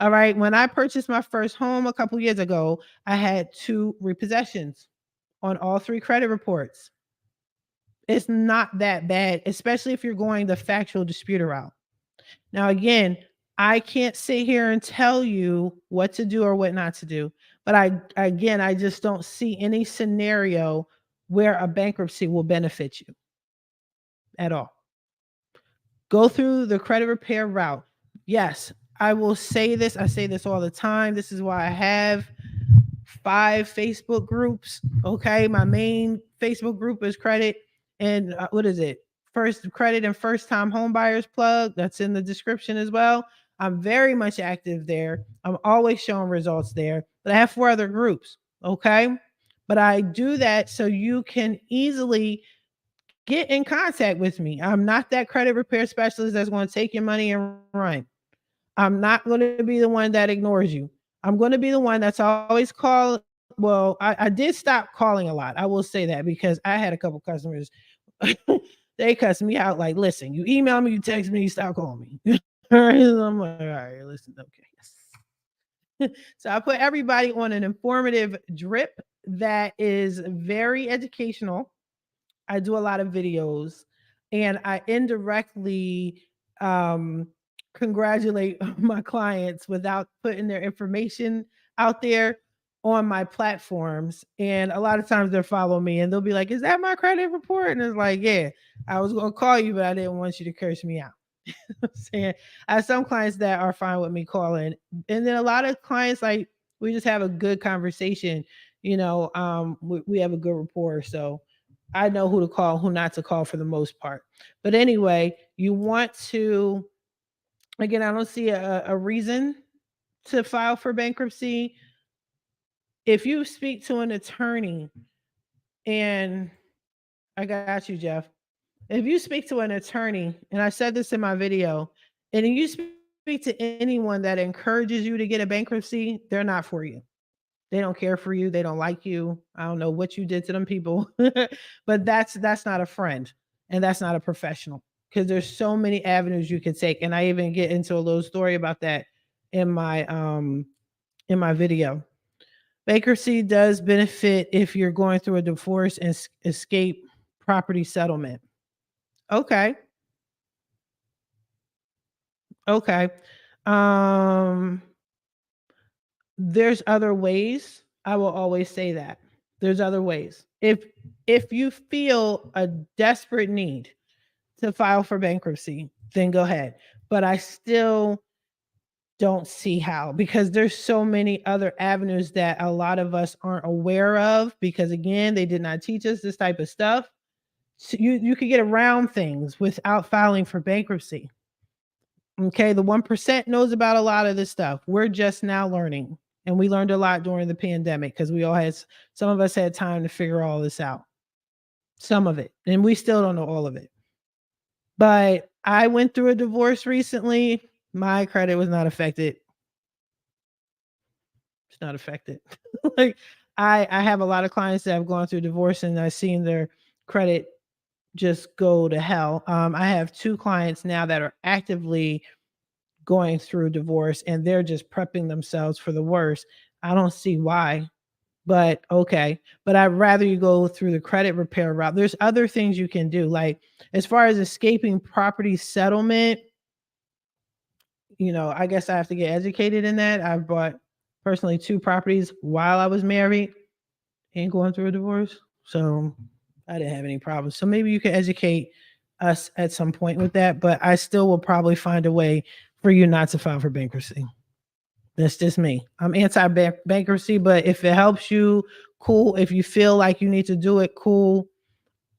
All right. When I purchased my first home a couple years ago, I had two repossessions on all three credit reports. It's not that bad, especially if you're going the factual disputer route. Now, again, I can't sit here and tell you what to do or what not to do, but I just don't see any scenario where a bankruptcy will benefit you at all. Go through the credit repair route. Yes, I will say this. I say this all the time. This is why I have 5 Facebook groups. Okay. My main Facebook group is credit and what is it? First credit and first time home buyers plug. That's in the description as well. I'm very much active there. I'm always showing results there, but I have 4 other groups. Okay. But I do that so you can easily get in contact with me. I'm not that credit repair specialist that's going to take your money and run. I'm not going to be the one that ignores you. I'm going to be the one that's always call. Well, I did stop calling a lot. I will say that because I had a couple customers. They cussed me out like, listen, you email me, you text me, you stop calling me. All right. So I'm like, all right, listen, okay. Yes. So I put everybody on an informative drip that is very educational. I do a lot of videos and I indirectly um, congratulate my clients without putting their information out there on my platforms. And a lot of times they'll follow me and they'll be like, is that my credit report? And it's like, yeah, I was going to call you, but I didn't want you to curse me out. I'm saying I have some clients that are fine with me calling. And then a lot of clients, like, we just have a good conversation. We have a good rapport. So I know who to call, who not to call for the most part. But anyway, you want to, again, I don't see a reason to file for bankruptcy. If you speak to an attorney, and I got you, Jeff. If you speak to an attorney, and I said this in my video, and you speak to anyone that encourages you to get a bankruptcy, they're not for you. They don't care for you. They don't like you. I don't know what you did to them people, but that's not a friend and that's not a professional. because there's so many avenues you could take. And I even get into a little story about that in my video. Bankruptcy does benefit if you're going through a divorce and escape property settlement. Okay. Okay. Um there's other ways. I will always say that. There's other ways. If you feel a desperate need to file for bankruptcy, then go ahead. But I still don't see how, because there's so many other avenues that a lot of us aren't aware of, because again, they did not teach us this type of stuff. So you could get around things without filing for bankruptcy. Okay, the 1% knows about a lot of this stuff. We're just now learning. And we learned a lot during the pandemic because we all had, some of us had time to figure all this out. Some of it. And we still don't know all of it. But I went through a divorce recently. My credit was not affected. It's not affected. Like, I have a lot of clients that have gone through divorce and I've seen their credit just go to hell. I have 2 clients now that are actively going through divorce and they're just prepping themselves for the worst. I don't see why, but okay. But I'd rather you go through the credit repair route. There's other things you can do. Like, as far as escaping property settlement, I guess I have to get educated in that. I've bought personally 2 properties while I was married and going through a divorce. So I didn't have any problems. So maybe you can educate us at some point with that, but I still will probably find a way for you not to file for bankruptcy. That's just me. I'm anti bankruptcy, but if it helps you, cool. If you feel like you need to do it, cool.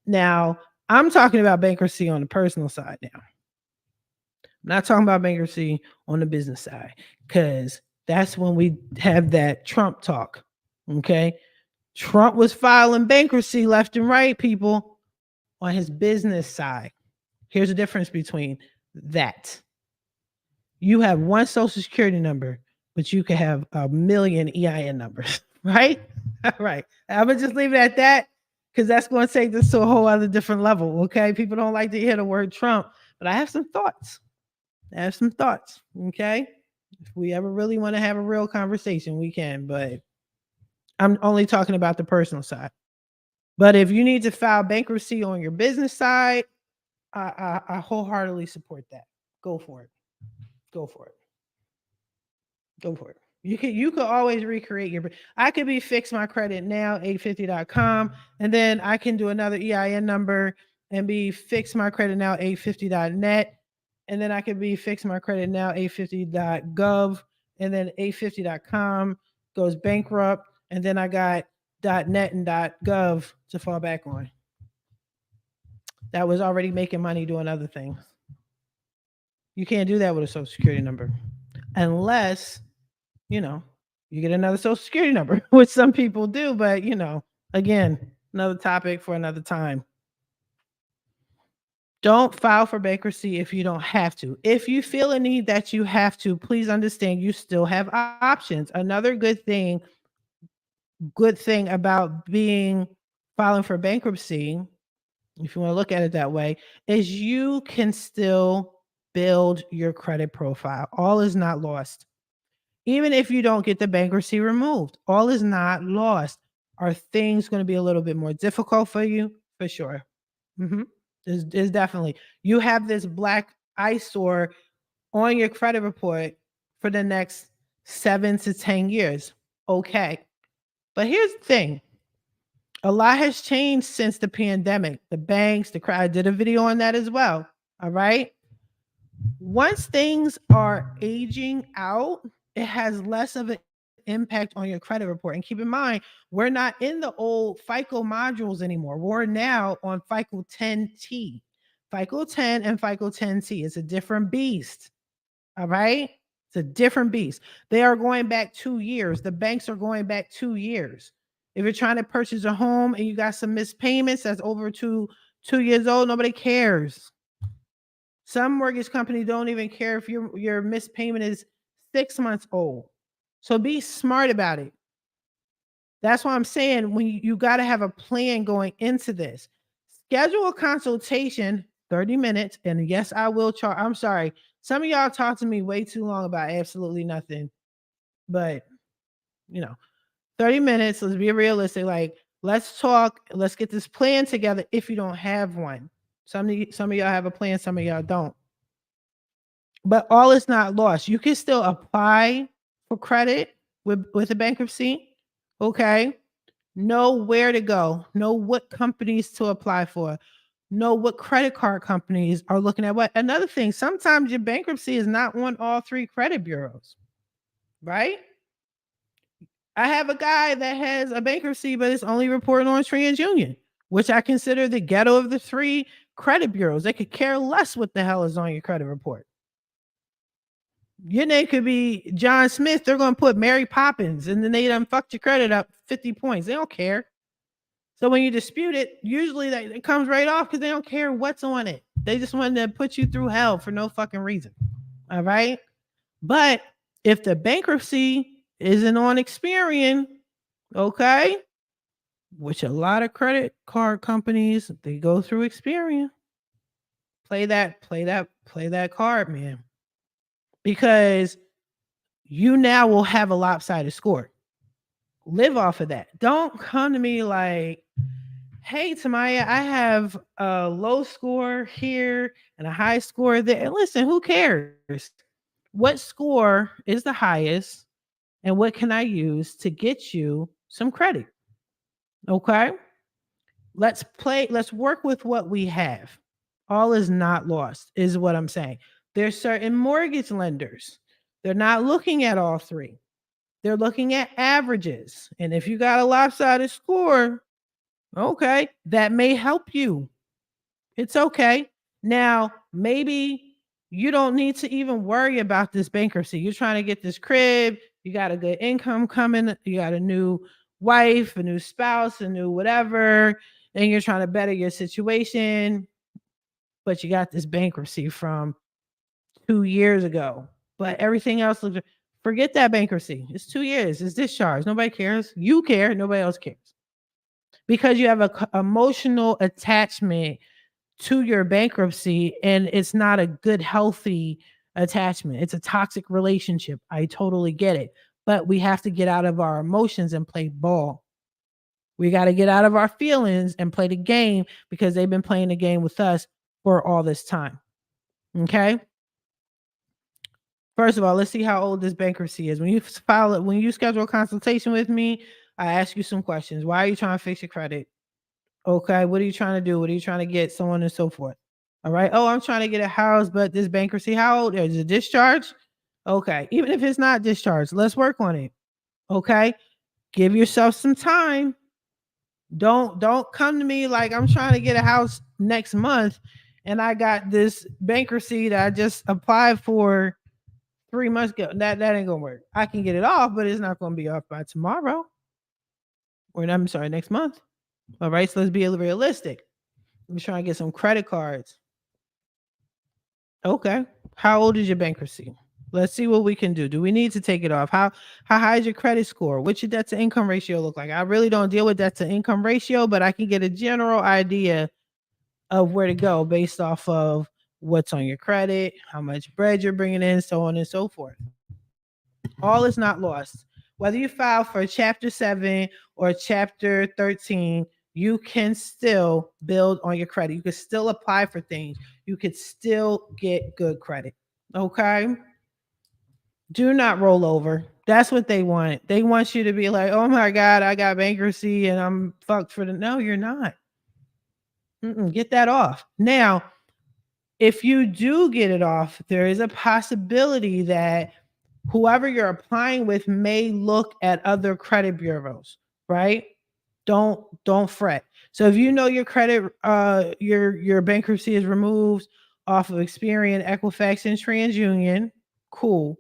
Now, I'm talking about bankruptcy on the personal side now. I'm not talking about bankruptcy on the business side, because that's when we have that Trump talk. Okay. Trump was filing bankruptcy left and right, people, on his business side. Here's the difference between that. You have one social security number, but you can have a million EIN numbers, right? Right. I'm going to just leave it at that, because that's going to take this to a whole other different level. Okay. People don't like to hear the word Trump, but I have some thoughts. Okay. If we ever really want to have a real conversation, we can, but I'm only talking about the personal side. But if you need to file bankruptcy on your business side, I wholeheartedly support that. Go for it. Go for it. Go for it. You could always recreate your. I could be fix my credit now 850.com, and then I can do another EIN number and be fix my credit now 850.net, and then I could be fix my credit now 850.gov, and then 850.com goes bankrupt, and then I got .net and .gov to fall back on. That was already making money doing other things. You can't do that with a social security number unless, you get another social security number, which some people do, but again, another topic for another time. Don't file for bankruptcy if you don't have to. If you feel a need that you have to, please understand you still have options. Another good thing about filing for bankruptcy, if you want to look at it that way, is you can still build your credit profile. All is not lost. Even if you don't get the bankruptcy removed, all is not lost. Are things going to be a little bit more difficult for you? For sure. Mm-hmm. There's definitely. You have this black eyesore on your credit report for the next 7 to 10 years. Okay. But here's the thing. A lot has changed since the pandemic. The banks, I did a video on that as well. All right. Once things are aging out, it has less of an impact on your credit report. And keep in mind, we're not in the old FICO modules anymore. We're now on FICO 10T. FICO 10 and FICO 10T. It's a different beast. All right. It's a different beast. They are going back 2 years. The banks are going back 2 years. If you're trying to purchase a home and you got some missed payments that's over 2 years old, nobody cares. Some mortgage companies don't even care if your missed payment is 6 months old. So be smart about it. That's why I'm saying, when you got to have a plan going into this. Schedule a consultation 30 minutes. And yes, I will charge. I'm sorry. Some of y'all talk to me way too long about absolutely nothing. But, you know, 30 minutes. Let's be realistic. Like, let's talk. Let's get this plan together if you don't have one. Some of y'all have a plan, some of y'all don't. But all is not lost. You can still apply for credit with a bankruptcy. Okay. Know where to go, know what companies to apply for, know what credit card companies are looking at what. Another thing, sometimes your bankruptcy is not on all three credit bureaus, right? I have a guy that has a bankruptcy, but it's only reporting on TransUnion, which I consider the ghetto of the three credit bureaus. They could care less what the hell is on your credit report. Your name could be John Smith. They're going to put Mary Poppins, and then they done fucked your credit up 50 points. They don't care. So when you dispute it, usually that it comes right off because they don't care what's on it. They just want to put you through hell for no fucking reason. All right. But if the bankruptcy isn't on Experian, okay, which a lot of credit card companies they go through Experian. Play that card, man. Because you now will have a lopsided score. Live off of that. Don't come to me like, hey, Tamiya, I have a low score here and a high score there. And listen, who cares? What score is the highest and what can I use to get you some credit? Okay. Let's work with what we have. All is not lost, is what I'm saying. There's certain mortgage lenders, they're not looking at all three. They're looking at averages. And if you got a lopsided score, okay, that may help you. It's okay. Now, maybe you don't need to even worry about this bankruptcy. You're trying to get this crib, you got a good income coming, you got a new wife, a new spouse, a new whatever, and you're trying to better your situation, but you got this bankruptcy from 2 years ago. But everything else looks, forget that bankruptcy. It's 2 years, it's discharged. Nobody cares. You care, nobody else cares. Because you have a emotional attachment to your bankruptcy and it's not a good healthy attachment. It's a toxic relationship. I totally get it. But we have to get out of our emotions and play ball. We got to get out of our feelings and play the game because they've been playing the game with us for all this time. Okay? First of all, let's see how old this bankruptcy is. When you schedule a consultation with me, I ask you some questions. Why are you trying to fix your credit? Okay, what are you trying to do? What are you trying to get? So on and so forth. All right. Oh, I'm trying to get a house, but this bankruptcy, how old is it? Discharge? Okay. Even if it's not discharged, let's work on it. Okay. Give yourself some time. Don't come to me like I'm trying to get a house next month and I got this bankruptcy that I just applied for 3 months ago. That ain't gonna work. I can get it off, but it's not gonna be off by tomorrow. Or I'm sorry, next month. All right, so let's be realistic. I'm trying to get some credit cards. Okay. How old is your bankruptcy? Let's see what we can do. Do we need to take it off? How high is your credit score? What's your debt to income ratio look like? I really don't deal with debt to income ratio, but I can get a general idea of where to go based off of what's on your credit, how much bread you're bringing in, so on and so forth. All is not lost. Whether you file for Chapter 7 or Chapter 13, you can still build on your credit. You can still apply for things. You could still get good credit. Okay? Do not roll over. That's what they want. They want you to be like, oh my God, I got bankruptcy and I'm fucked for the. No, you're not. Get that off. Now, if you do get it off, there is a possibility that whoever you're applying with may look at other credit bureaus, right? Don't fret. So if you know your credit, your bankruptcy is removed off of Experian, Equifax, and TransUnion, cool.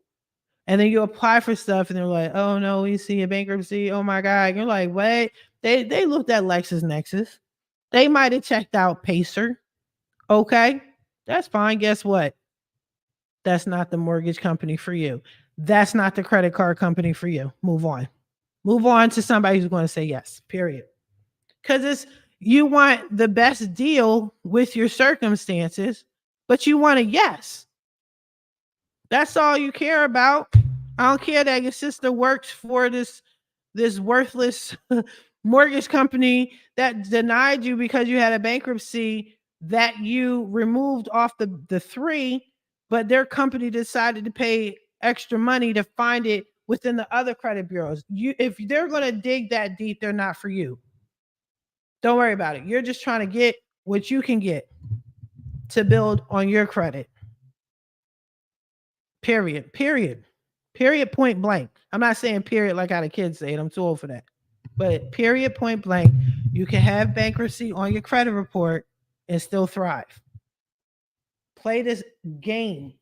And then you apply for stuff, and they're like, "Oh no, we see a bankruptcy. Oh my God!" And you're like, "What?" They looked at LexisNexis. They might have checked out Pacer. Okay, that's fine. Guess what? That's not the mortgage company for you. That's not the credit card company for you. Move on. Move on to somebody who's going to say yes, period. Because You want the best deal with your circumstances, but you want a yes. That's all you care about. I don't care that your sister works for this worthless mortgage company that denied you because you had a bankruptcy that you removed off the three, but their company decided to pay extra money to find it within the other credit bureaus. You, if they're going to dig that deep, they're not for you. Don't worry about it. You're just trying to get what you can get to build on your credit. Period. Period. Period. Point blank. I'm not saying period like how the kids say it. I'm too old for that. But period. Point blank. You can have bankruptcy on your credit report and still thrive. Play this game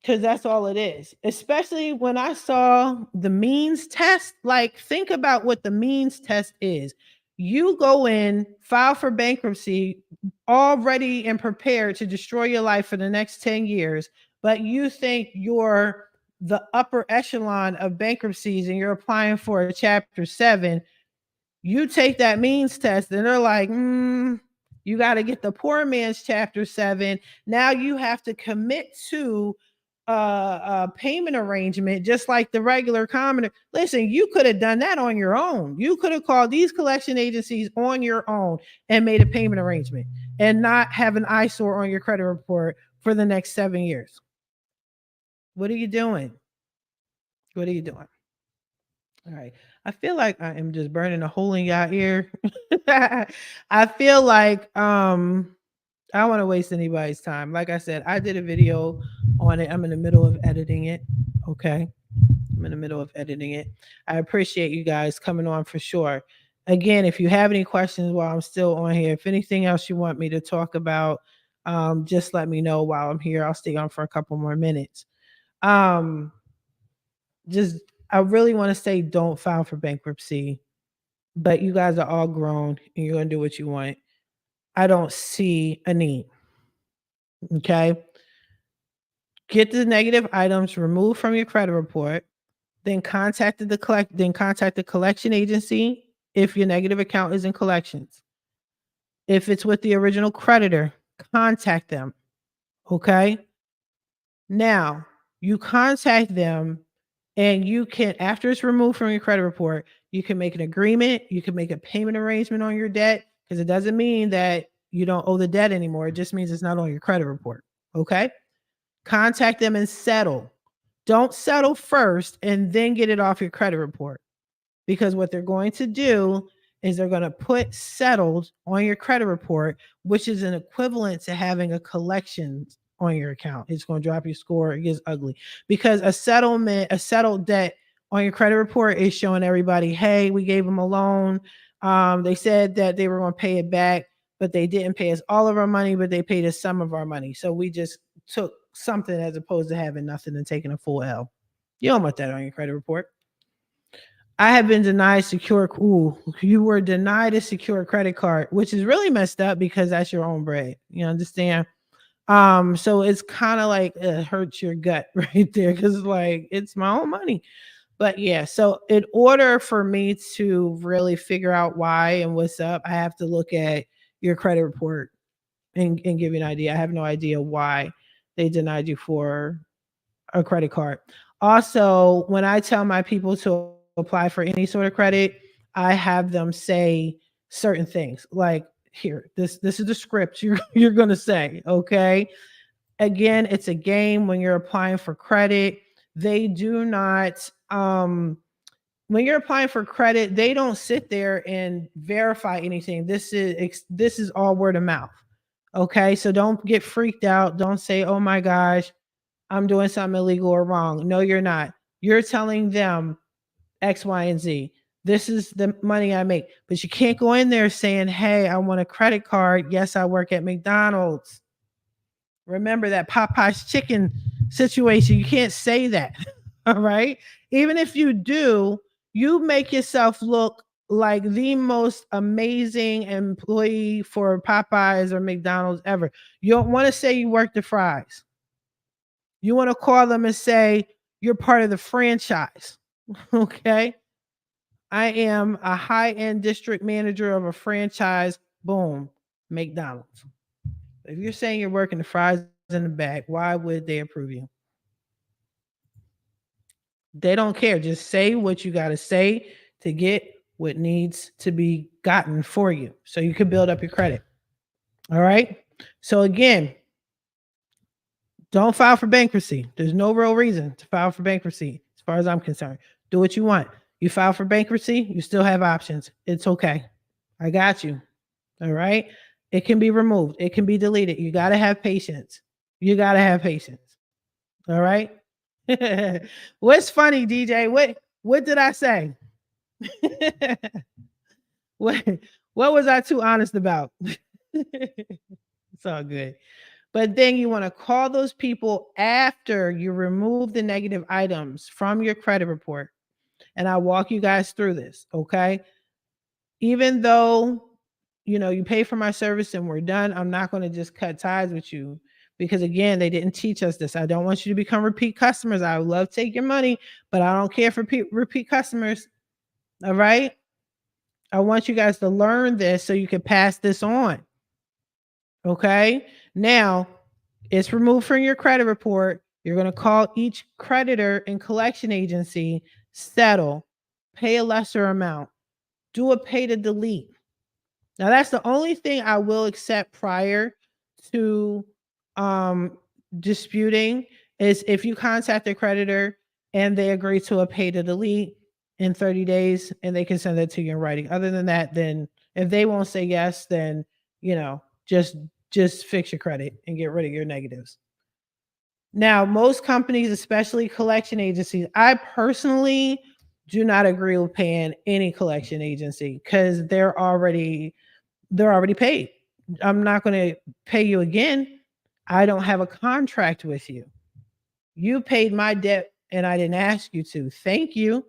because that's all it is. Especially when I saw the means test. Like, think about what the means test is. You go in, file for bankruptcy, all ready and prepared to destroy your life for the next 10 years, but you think you're the upper echelon of bankruptcies and you're applying for a chapter 7. You take that means test and they're like, you got to get the poor man's chapter 7. Now you have to commit to a payment arrangement just like the regular commoner. Listen, you could have done that on your own. You could have called these collection agencies on your own and made a payment arrangement and not have an eyesore on your credit report for the next 7 years. What are you doing? What are you doing? All right. I feel like I am just burning a hole in y'all ear. I feel like I don't want to waste anybody's time. Like I said, I did a video on it. I'm in the middle of editing it. Okay. I'm in the middle of editing it. I appreciate you guys coming on for sure. Again, if you have any questions while I'm still on here, if anything else you want me to talk about, just let me know while I'm here. I'll stay on for a couple more minutes. Just I really want to say don't file for bankruptcy, but you guys are all grown and you're going to do what you want. I don't see a need. Okay. Get the negative items removed from your credit report, then contact the collection agency if your negative account is in collections. If it's with the original creditor, contact them. Okay. Now, you contact them and you can, after it's removed from your credit report, you can make an agreement, you can make a payment arrangement on your debt because it doesn't mean that you don't owe the debt anymore. It just means it's not on your credit report. Okay. Contact them and settle. Don't settle first and then get it off your credit report because what they're going to do is they're going to put settled on your credit report, which is an equivalent to having a collections on your account. It's going to drop your score. It gets ugly because a settled debt on your credit report is showing everybody, hey, we gave them a loan. They said that they were going to pay it back, but they didn't pay us all of our money, but they paid us some of our money. So we just took something as opposed to having nothing and taking a full L. You don't want that on your credit report. I have been denied secure. Ooh, you were denied a secure credit card, which is really messed up because that's your own bread. You understand? So it's kind of like it hurts your gut right there because like it's my own money. But yeah, so in order for me to really figure out why and what's up, I have to look at your credit report and give you an idea. I have no idea why they denied you for a credit card. Also, when I tell my people to apply for any sort of credit, I have them say certain things like here, this is the script you're going to say, okay? Again, it's a game when you're applying for credit. They do not when you're applying for credit, they don't sit there and verify anything. This is all word of mouth. Okay? So don't get freaked out. Don't say, "Oh my gosh, I'm doing something illegal or wrong." No, you're not. You're telling them X, Y, and Z. This is the money I make. But you can't go in there saying, hey, I want a credit card. Yes, I work at McDonald's. Remember that Popeye's chicken situation. You can't say that. All right. Even if you do, you make yourself look like the most amazing employee for Popeyes or McDonald's ever. You don't want to say you work the fries. You want to call them and say you're part of the franchise. Okay. I am a high-end district manager of a franchise. Boom, McDonald's. If you're saying you're working the fries in the back, why would they approve you? They don't care. Just say what you got to say to get what needs to be gotten for you so you can build up your credit. All right. So, again, don't file for bankruptcy. There's no real reason to file for bankruptcy as far as I'm concerned. Do what you want. You file for bankruptcy, you still have options. It's okay. I got you. All right. It can be removed, it can be deleted. You got to have patience. You got to have patience. All right. What's funny, DJ? What did I say? what what was I too honest about? It's all good. But then you want to call those people after you remove the negative items from your credit report. And I'll walk you guys through this, okay? Even though you pay for my service and we're done, I'm not going to just cut ties with you because again, they didn't teach us this. I don't want you to become repeat customers. I would love to take your money, but I don't care for repeat customers. All right? I want you guys to learn this so you can pass this on. Okay? Now, it's removed from your credit report. You're going to call each creditor and collection agency, settle, pay a lesser amount, do a pay to delete. Now, that's the only thing I will accept prior to disputing is if you contact the creditor and they agree to a pay to delete in 30 days and they can send that to you in writing. Other than that, then if they won't say yes, then just fix your credit and get rid of your negatives. Now, most companies, especially collection agencies, I personally do not agree with paying any collection agency because they're already paid. I'm not going to pay you again. I don't have a contract with you. You paid my debt and I didn't ask you to. Thank you,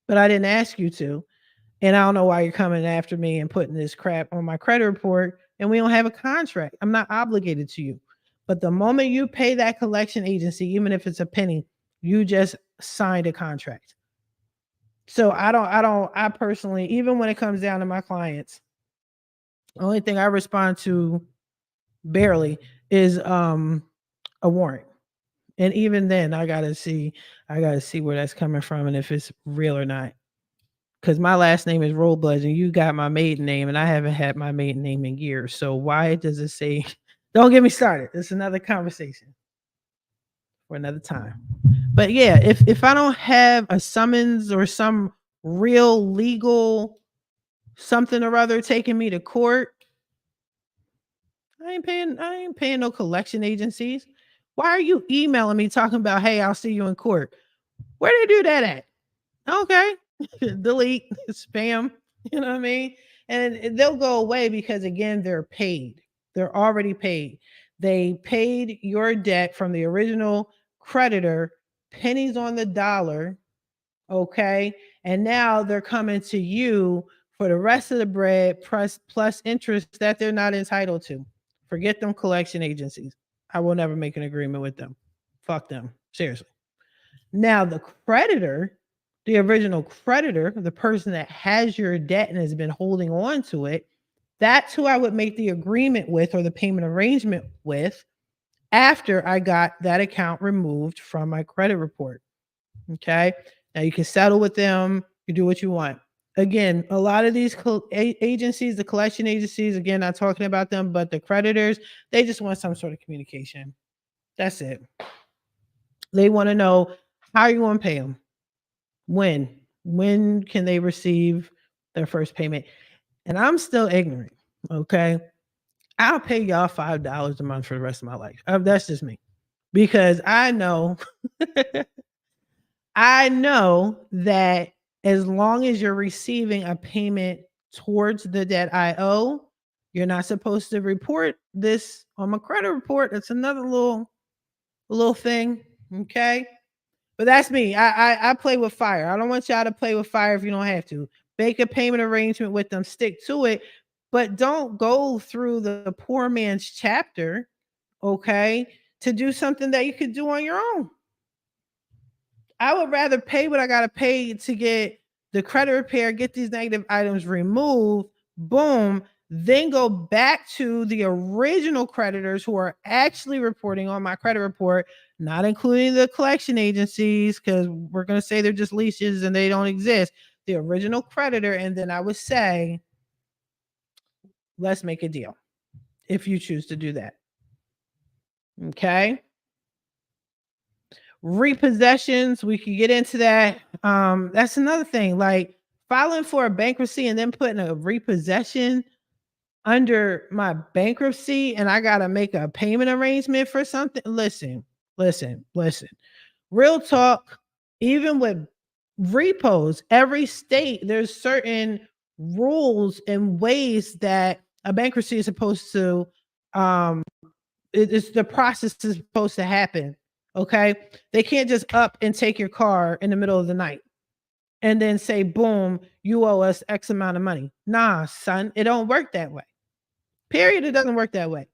but I didn't ask you to. And I don't know why you're coming after me and putting this crap on my credit report and we don't have a contract. I'm not obligated to you. But the moment you pay that collection agency, even if it's a penny, you just signed a contract. So I personally, even when it comes down to my clients, the only thing I respond to barely is a warrant. And even then I gotta see where that's coming from and if it's real or not. Because my last name is Robles and you got my maiden name and I haven't had my maiden name in years. So why does it say don't get me started? It's another conversation for another time. But yeah, if I don't have a summons or some real legal something or other taking me to court, I ain't paying no collection agencies. Why are you emailing me talking about, hey, I'll see you in court? Where they do that at? Okay. Delete, spam, you know what I mean? And they'll go away because again, they're paid. They're already paid. They paid your debt from the original creditor, pennies on the dollar. Okay. And now they're coming to you for the rest of the bread plus interest that they're not entitled to. Forget them collection agencies. I will never make an agreement with them. Fuck them. Seriously. Now, the creditor, the original creditor, the person that has your debt and has been holding on to it, that's who I would make the agreement with or the payment arrangement with after I got that account removed from my credit report. Okay. Now you can settle with them, you do what you want. Again, a lot of these agencies, the collection agencies, again, not talking about them, but the creditors, they just want some sort of communication. That's it. They want to know how you want to pay them. When can they receive their first payment? And I'm still ignorant. Okay. I'll pay y'all $5 a month for the rest of my life. That's just me. Because I know I know that as long as you're receiving a payment towards the debt I owe, you're not supposed to report this on my credit report. It's another little thing. Okay. But that's me. I play with fire. I don't want y'all to play with fire if you don't have to. Make a payment arrangement with them, stick to it, but don't go through the poor man's chapter, okay, to do something that you could do on your own. I would rather pay what I gotta pay to get the credit repair, get these negative items removed, boom, then go back to the original creditors who are actually reporting on my credit report, not including the collection agencies, because we're going to say they're just leases and they don't exist. The original creditor, and then I would say, let's make a deal if you choose to do that. Okay. Repossessions, we could get into that. That's another thing. Like filing for a bankruptcy and then putting a repossession under my bankruptcy, and I gotta make a payment arrangement for something. Listen. Real talk, even with repos, every state, there's certain rules and ways that a bankruptcy is supposed to um it's the process is supposed to happen. Okay. They can't just up and take your car in the middle of the night and then say, boom, you owe us X amount of money. Nah, son, it don't work that way. Period. It doesn't work that way.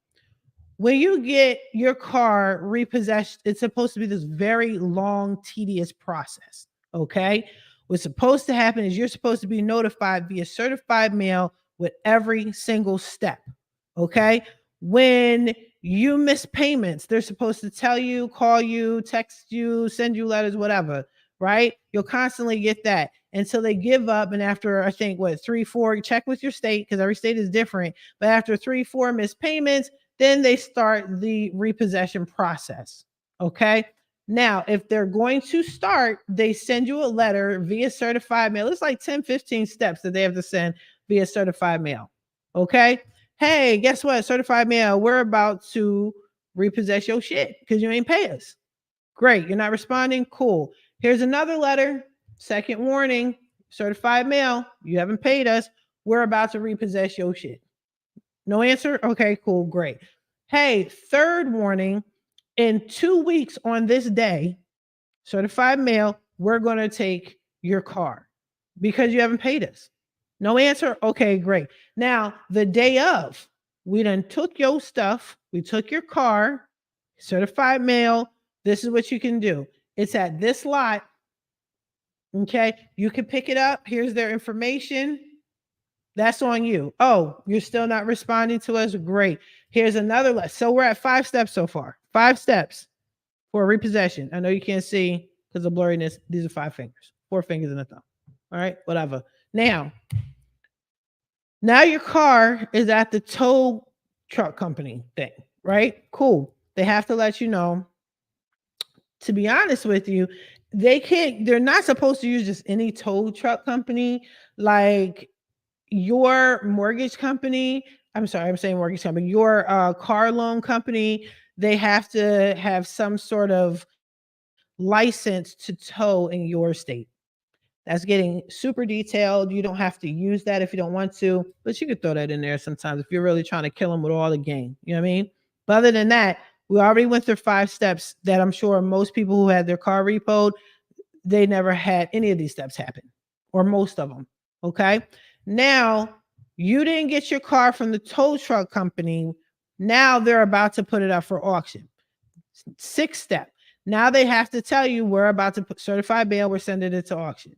When you get your car repossessed, it's supposed to be this very long, tedious process. Okay. What's supposed to happen is you're supposed to be notified via certified mail with every single step. Okay. When you miss payments, they're supposed to tell you, call you, text you, send you letters, whatever. Right. You'll constantly get that until they give up. And after, I think, what, 3, 4, check with your state because every state is different. But after 3, 4 missed payments, then they start the repossession process. Okay. Now, if they're going to start, they send you a letter via certified mail. It's like 10, 15 steps that they have to send via certified mail. Okay. Hey, guess what? Certified mail, we're about to repossess your shit because you ain't pay us. Great. You're not responding. Cool. Here's another letter. Second warning. Certified mail. You haven't paid us. We're about to repossess your shit. No answer? Okay, cool, great. Hey, third warning, in 2 weeks on this day, certified mail, we're going to take your car because you haven't paid us. No answer? Okay, great. Now, the day of, we done took your stuff, we took your car, certified mail. This is what you can do. It's at this lot. Okay, you can pick it up. Here's their information. That's on you. Oh, you're still not responding to us? Great. Here's another list. So we're at 5 steps so far. 5 steps for a repossession. I know you can't see because of blurriness. These are 5 fingers, 4 fingers and a thumb. All right, whatever. Now your car is at the tow truck company thing, right? Cool. They have to let you know. To be honest with you, they're not supposed to use just any tow truck company. Like your mortgage company, I'm sorry, I'm saying mortgage company, your car loan company, they have to have some sort of license to tow in your state. That's getting super detailed. You don't have to use that if you don't want to, but you could throw that in there sometimes if you're really trying to kill them with all the game. You know what I mean? But other than that, we already went through 5 steps that I'm sure most people who had their car repoed, they never had any of these steps happen, or most of them. Okay. Now, you didn't get your car from the tow truck company. Now they're about to put it up for auction. 6th step. Now they have to tell you we're about to put certified mail, we're sending it to auction.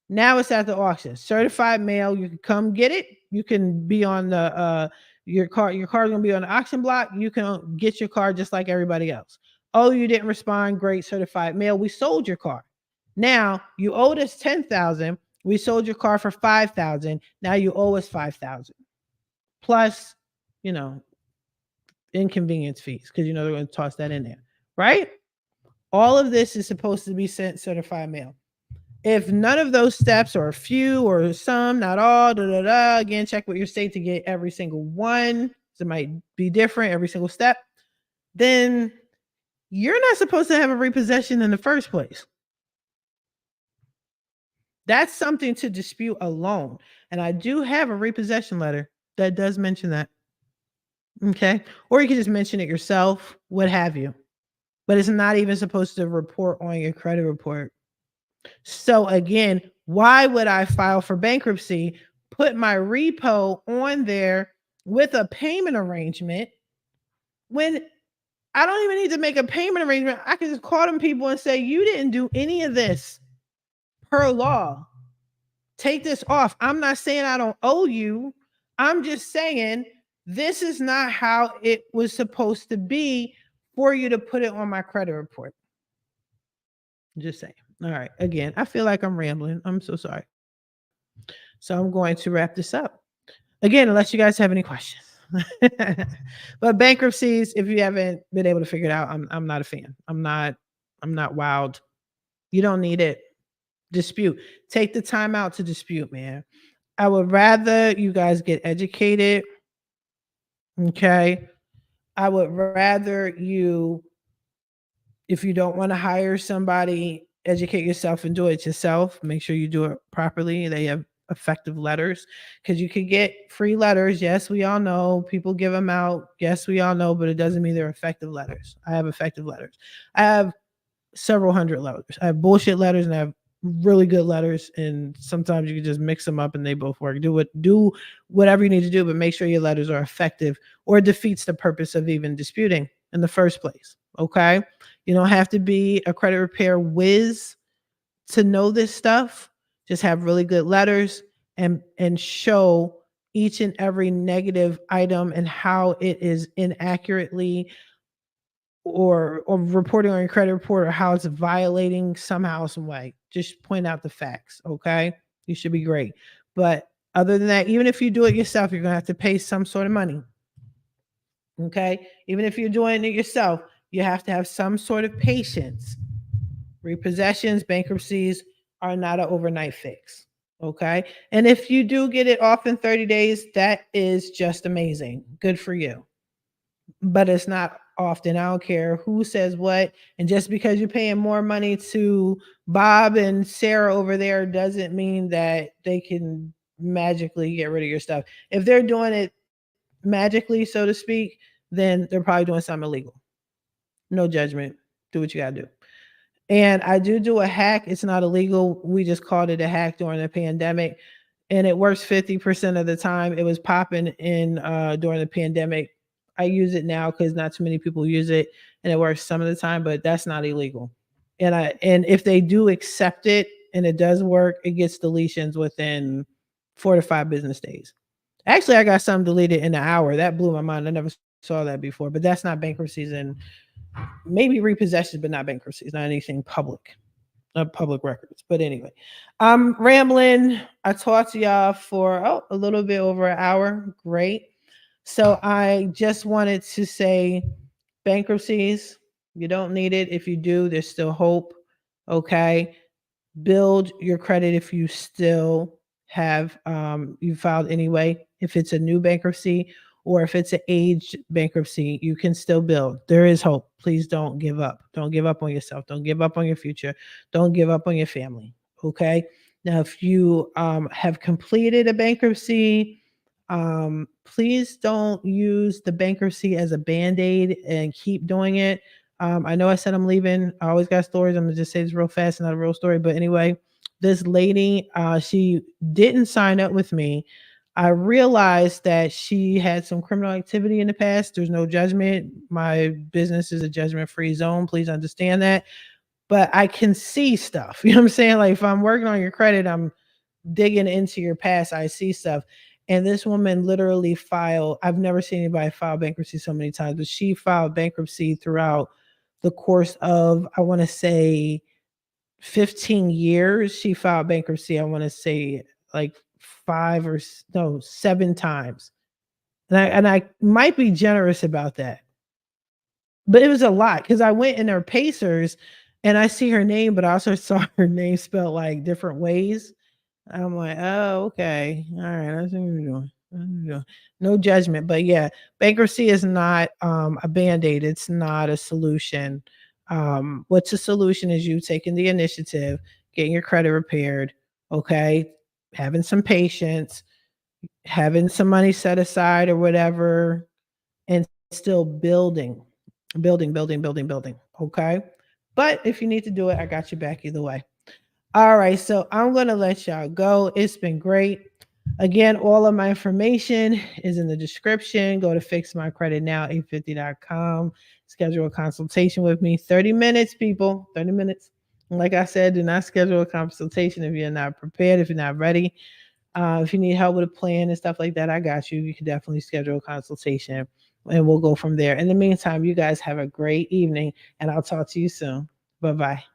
Now it's at the auction. Certified mail, you can come get it. You can be on the your car's gonna be on the auction block. You can get your car just like everybody else. Oh, you didn't respond. Great, certified mail. We sold your car. Now you owed us 10,000. We sold your car for 5,000. Now you owe us 5,000 plus, you know, inconvenience fees because you know they're going to toss that in there, right? All of this is supposed to be sent certified mail. If none of those steps, or a few, or some, not all, again, check with your state to get every single one. So it might be different every single step. Then you're not supposed to have a repossession in the first place. That's something to dispute alone. And I do have a repossession letter that does mention that. Okay. Or you can just mention it yourself, what have you. But it's not even supposed to report on your credit report. So again, why would I file for bankruptcy, put my repo on there with a payment arrangement when I don't even need to make a payment arrangement? I can just call them people and say, you didn't do any of this per law. take this off. I'm not saying I don't owe you. I'm just saying this is not how it was supposed to be for you to put it on my credit report. Just saying. All right. Again, I feel like I'm rambling. I'm so sorry. So I'm going to wrap this up. Again, unless you guys have any questions. But bankruptcies, if you haven't been able to figure it out, I'm not a fan. I'm not wild. You don't need it. Dispute. Take the time out to dispute, man. I would rather you guys get educated. Okay. I would rather you, if you don't want to hire somebody, educate yourself and do it yourself. Make sure you do it properly. They have effective letters because you could get free letters. Yes, we all know people give them out. Yes, we all know, but it doesn't mean they're effective letters. I have effective letters. I have several hundred letters. I have bullshit letters and I have really good letters, and sometimes you can just mix them up and they both work. Do whatever you need to do, but make sure your letters are effective or it defeats the purpose of even disputing in the first place. Okay? You don't have to be a credit repair whiz to know this stuff. Just have really good letters and show each and every negative item and how it is inaccurately or reporting on your credit report or how it's violating somehow some way. Just point out the facts, okay? You should be great. But other than that, even if you do it yourself, you're going to have to pay some sort of money. Okay? Even if you're doing it yourself, you have to have some sort of patience. Repossessions, bankruptcies are not an overnight fix. Okay? And if you do get it off in 30 days, that is just amazing. Good for you. But it's not often. I don't care who says what. And just because you're paying more money to Bob and Sarah over there doesn't mean that they can magically get rid of your stuff. If they're doing it magically, so to speak, then they're probably doing something illegal. No judgment. Do what you got to do. And I do a hack. It's not illegal. We just called it a hack during the pandemic. And it works 50% of the time. It was popping in during the pandemic. I use it now because not too many people use it, and it works some of the time, but that's not illegal. And if they do accept it and it does work, it gets deletions within 4 to 5 business days. Actually, I got some deleted in an hour. That blew my mind. I never saw that before, but that's not bankruptcies and maybe repossessions, but not bankruptcies, not anything public, public records. But anyway, I'm rambling. I talked to y'all for a little bit over an hour. Great. So I just wanted to say bankruptcies, you don't need it. If you do, there's still hope. Okay. Build your credit if you still have you filed anyway. If it's a new bankruptcy or if it's an aged bankruptcy, you can still build. There is hope. Please don't give up. Don't give up on yourself. Don't give up on your future. Don't give up on your family. Okay. Now, if you have completed a bankruptcy, please don't use the bankruptcy as a band-aid and keep doing it. I know I said I'm leaving. I always got stories. I'm gonna just say this real fast, not a real story. But anyway, this lady, she didn't sign up with me. I realized that she had some criminal activity in the past. There's no judgment. My business is a judgment-free zone. Please understand that. But I can see stuff. You know what I'm saying? Like if I'm working on your credit, I'm digging into your past. I see stuff. And this woman literally filed, I've never seen anybody file bankruptcy so many times, but she filed bankruptcy throughout the course of, I want to say, 15 years. She filed bankruptcy, I want to say, like 7 times. And I might be generous about that. But it was a lot because I went in her Pacers and I see her name, but I also saw her name spelled like different ways. I'm like, oh, okay. All right. I see what you're doing. No judgment. But yeah, bankruptcy is not a band-aid. It's not a solution. What's a solution is you taking the initiative, getting your credit repaired, okay, having some patience, having some money set aside or whatever, and still building. Okay. But if you need to do it, I got you back either way. All right, so I'm going to let y'all go. It's been great. Again, all of my information is in the description. Go to fixmycreditnow850.com. Schedule a consultation with me. 30 minutes, people. 30 minutes. Like I said, do not schedule a consultation if you're not prepared, if you're not ready. If you need help with a plan and stuff like that, I got you. You can definitely schedule a consultation and we'll go from there. In the meantime, you guys have a great evening and I'll talk to you soon. Bye bye.